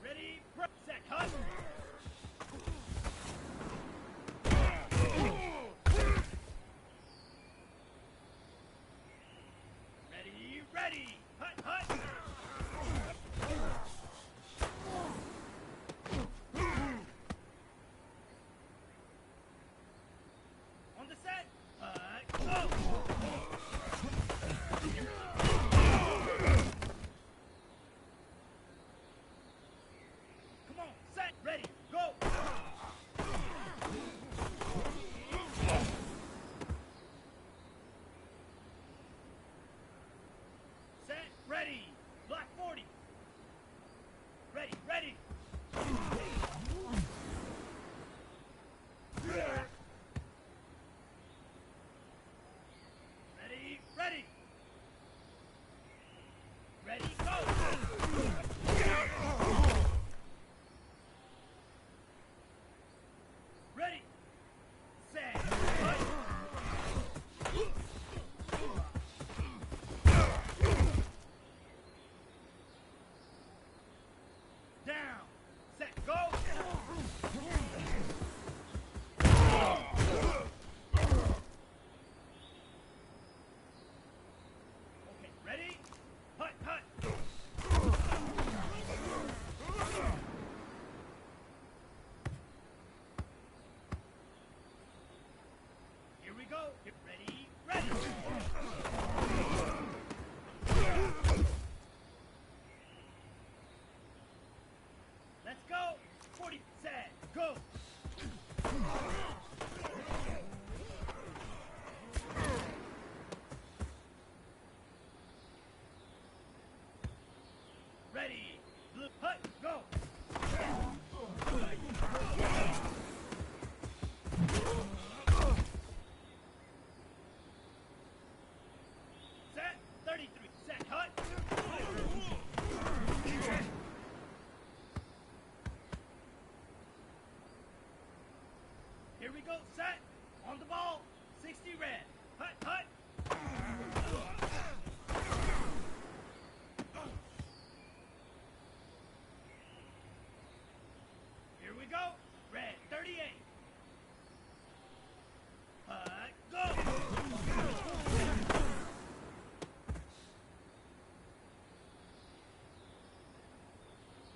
Ready, set, hut. Ready, ready. Hut, hut. On the set. Hut, go. Come on, set, ready, go. Set, ready. Black 40. Ready, ready. Ready, ready. Ready, go. Ready, set, hut. Down, set, go. Okay, ready? Hut, hut. Here we go. Get ready, ready. Let's go. 40. 40, set, go. Ready, blue, hut, go. Set, 33, set, hut. Here we go, set, on the ball, 60 red, hut, hut. Here we go, red, 38. Hut, go.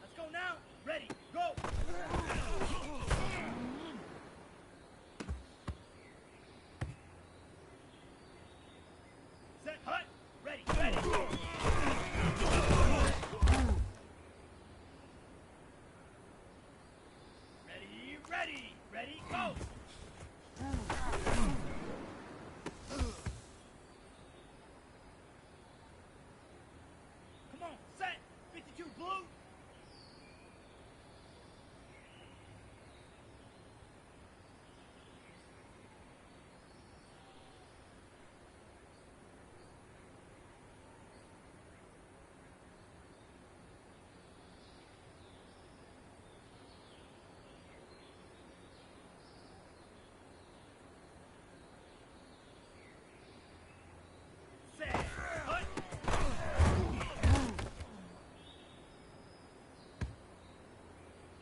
Let's go now, ready, go. Set, hut, ready, ready. Ready, ready, ready, go. Come on, set, 52 blue. Set, hut.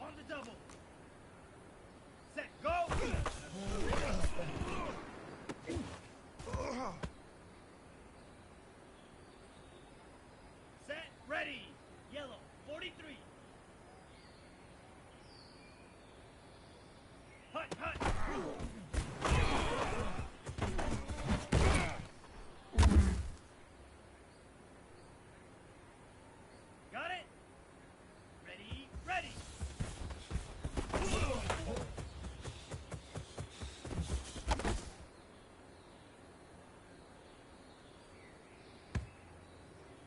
On the double. Set, go. Set, ready. Yellow, 43. Hut, hut. Got it? Ready, ready.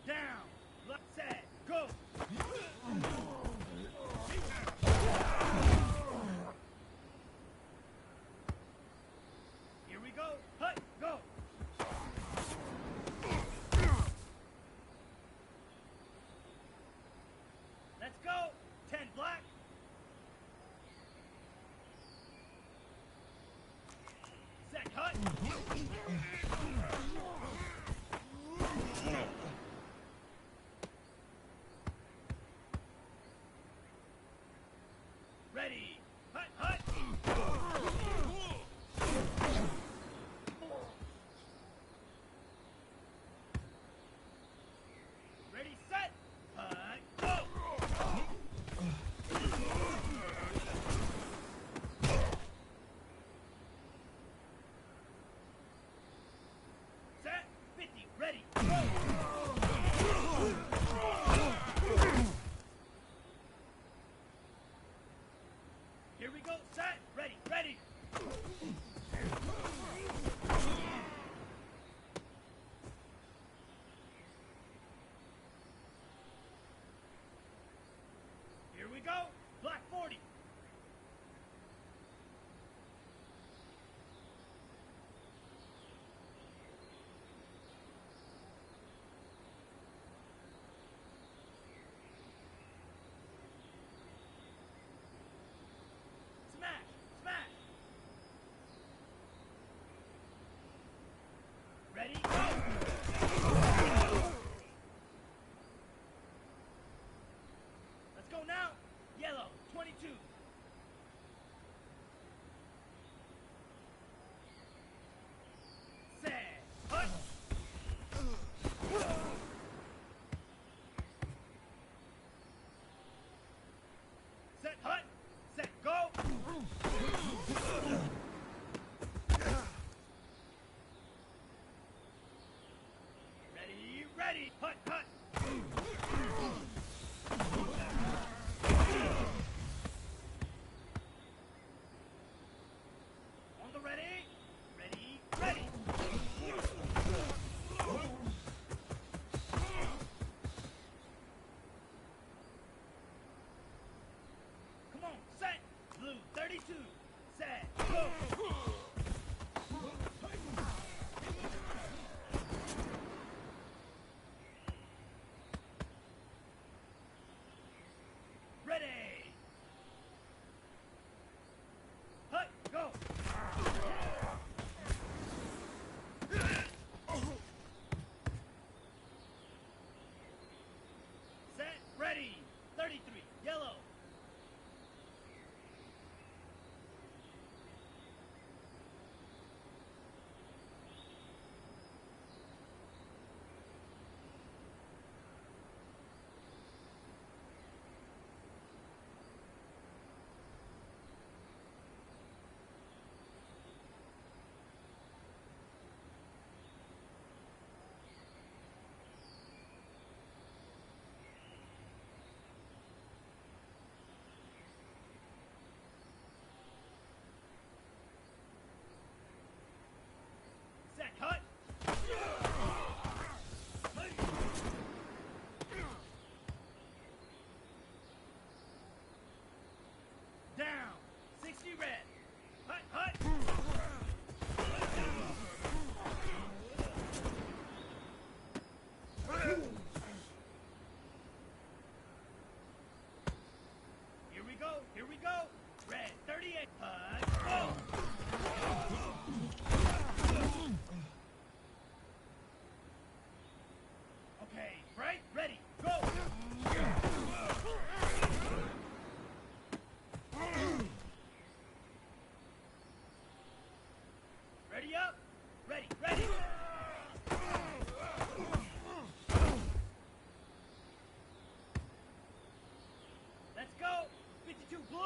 Down, left, set, go. Here we go, hut, go. Let's go, 10 black. Set, hut. Ready, hut, hut. Ready, set, hut, go. Set, 50, ready, go. Here we go, set, ready, ready. Here we go, black 40. Smash, smash. Ready, go. Let's go now. Yellow, 22. Set, hut. Set, hut. Set, go. Ready, ready, hut, hut. 33, yellow. Set, cut. Down. 60 red. Hut, hut. Here we go. Here we go. Red 38. Hut. Go. Okay, right, ready, go! Ready up, ready, ready! Let's go, 52 blue!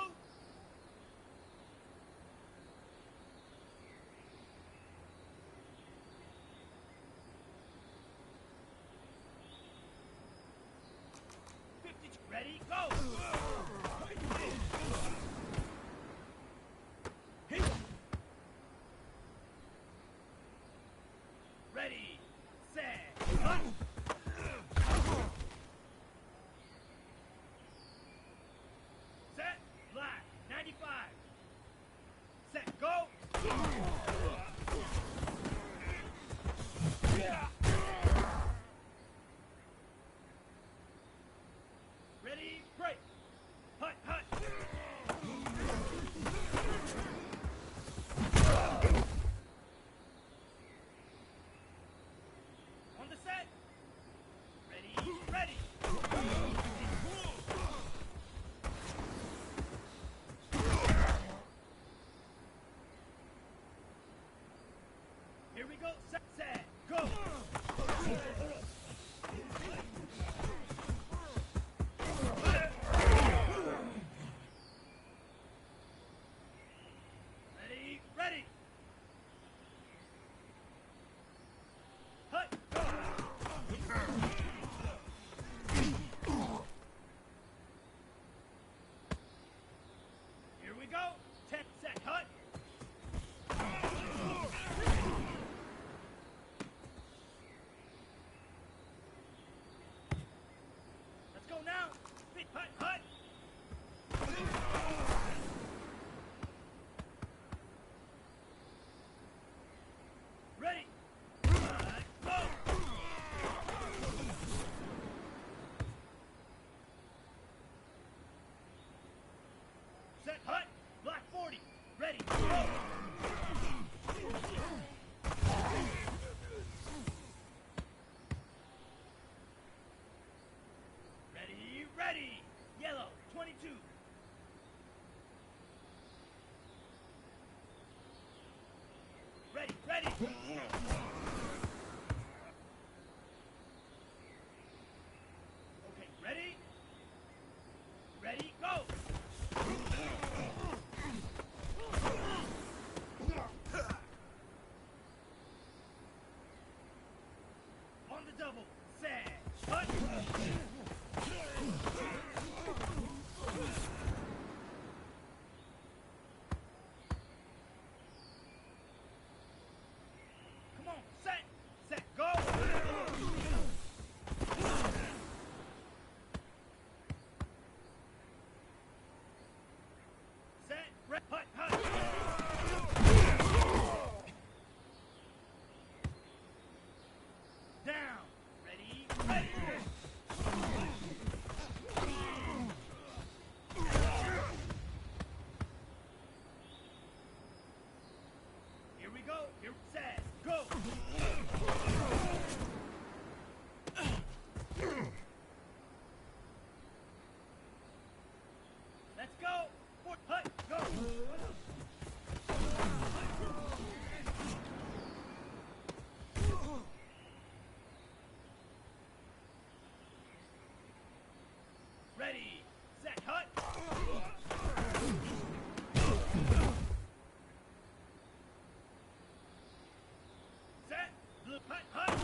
Ready, go! Ready, set, cut! Set, black, 95. Set, go! Ready, break! Hut, hut! On the set! Ready, ready! Here we go, set, go! Ready! Hut! Go! Here we go! 10 sec, hut! Let's go now! Hut, hut! Ready! Go! Set, hut! Black 40! Ready! Go! Ready, ready! Yellow 22! Ready, ready! Okay, ready? Ready, go! On the double, set, hut! Come on, set, go! Set, hut. Set, blue, hut, hut.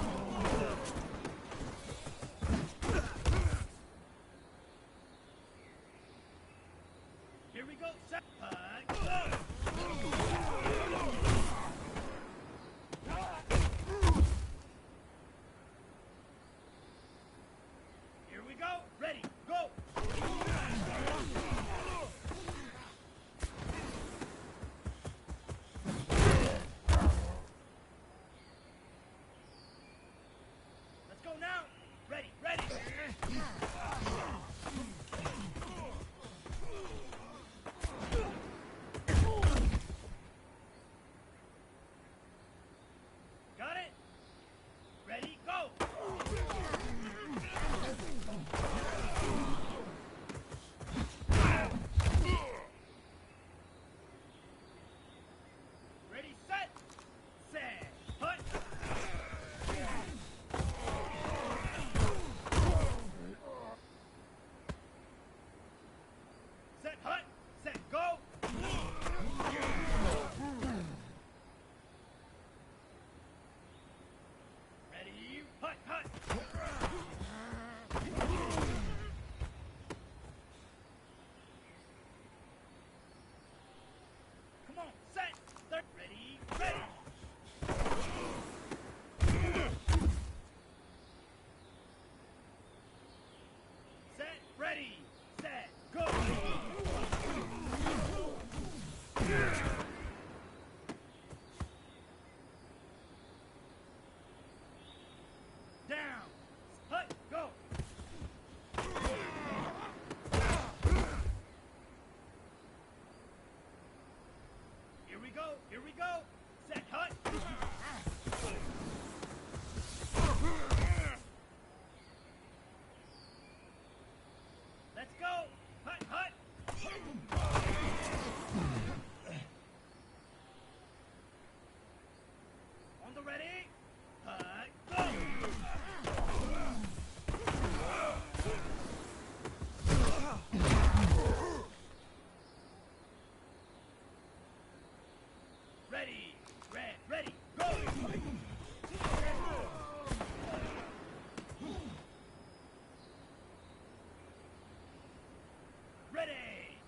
Here we go, set, hut, go. Here we go, ready, go. Let's go now. Ready, ready. Got it? Ready, go. Ready, set. Set. Hut. Set, hut. Set, go. Ready, hut, hut. Come on, set. Third, ready, ready. Set, ready, set, go. Down, hut, go. Here we go, here we go. Set, hut. Let's go, hut, hut. On the ready, hut, go. Ready, red, ready, go. Ready,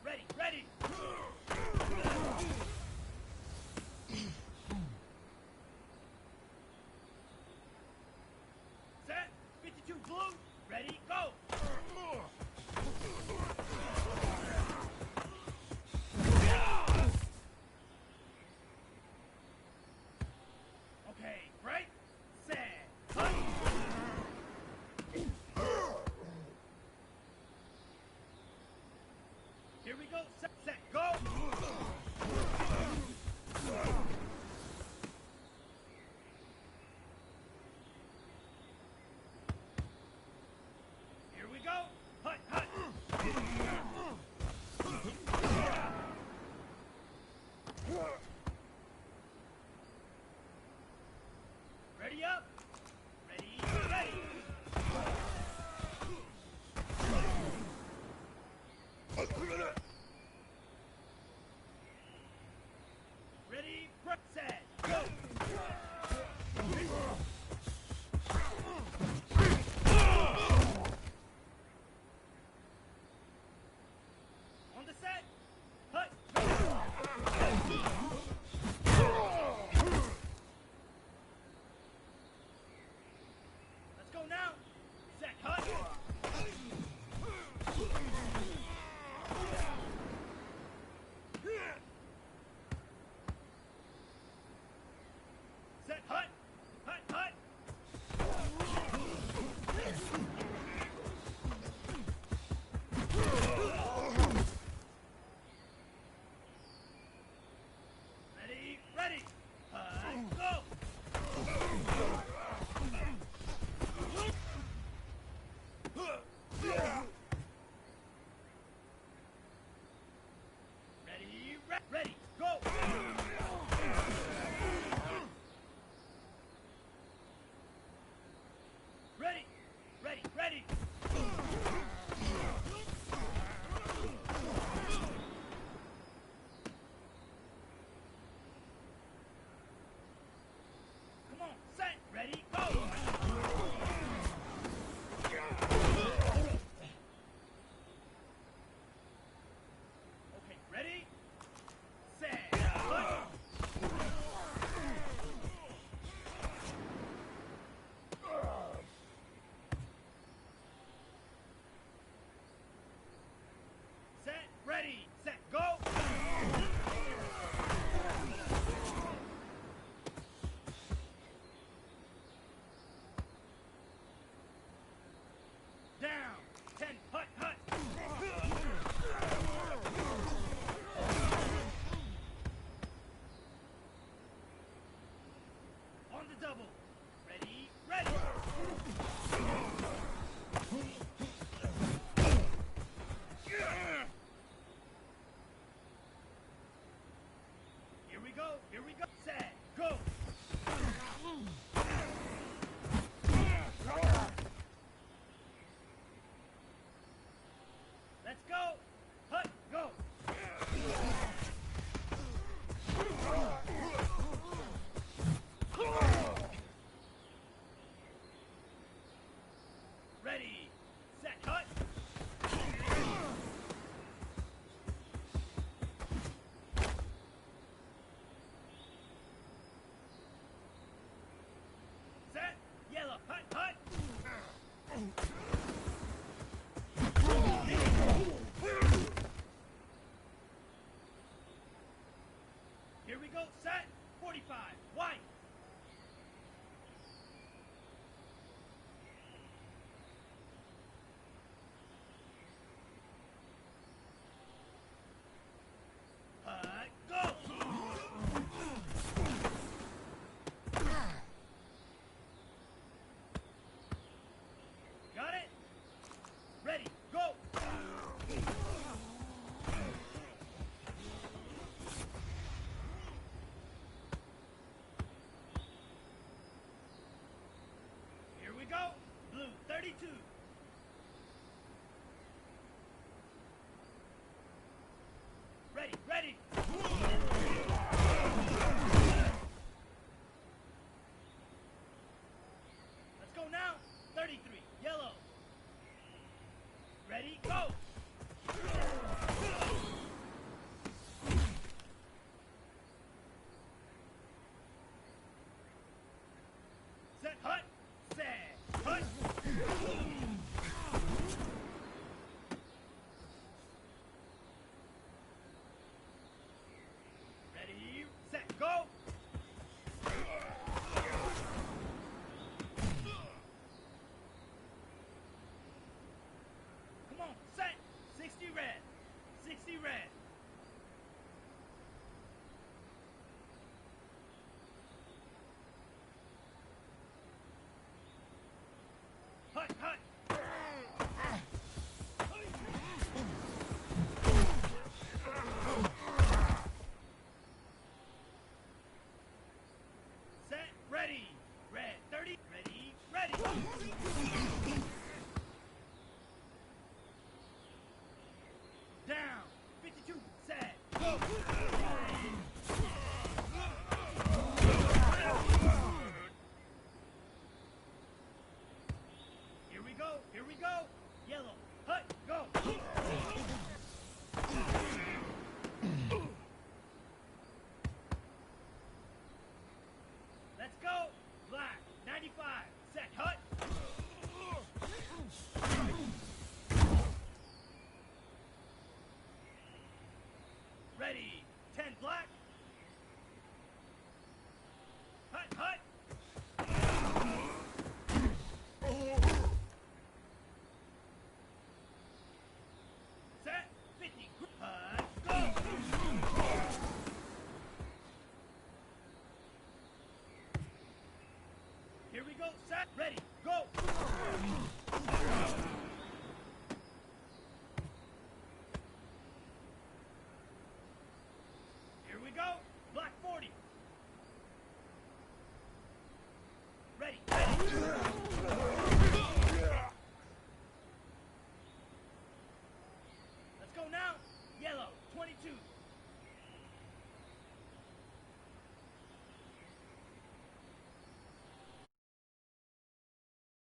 ready, ready. Set, 52 blue, ready, go. Okay, right, set, hut. Here we go, set, set, go. Here we go, hut, hut. Ready up, ready, ready. Ready, set, go. On the set, hut, let's go now. Set, hut. Set, hut, hut, hut. red. Hut, hut. Set, ready. Red, 30, ready, ready. Down, 52, set, go. Here we go, here we go. Yellow, hut, go. Let's go. Black, 95, set, hut. Ready, 10 black. Hut, hut. Set, 50, hut, go. Here we go, set, ready.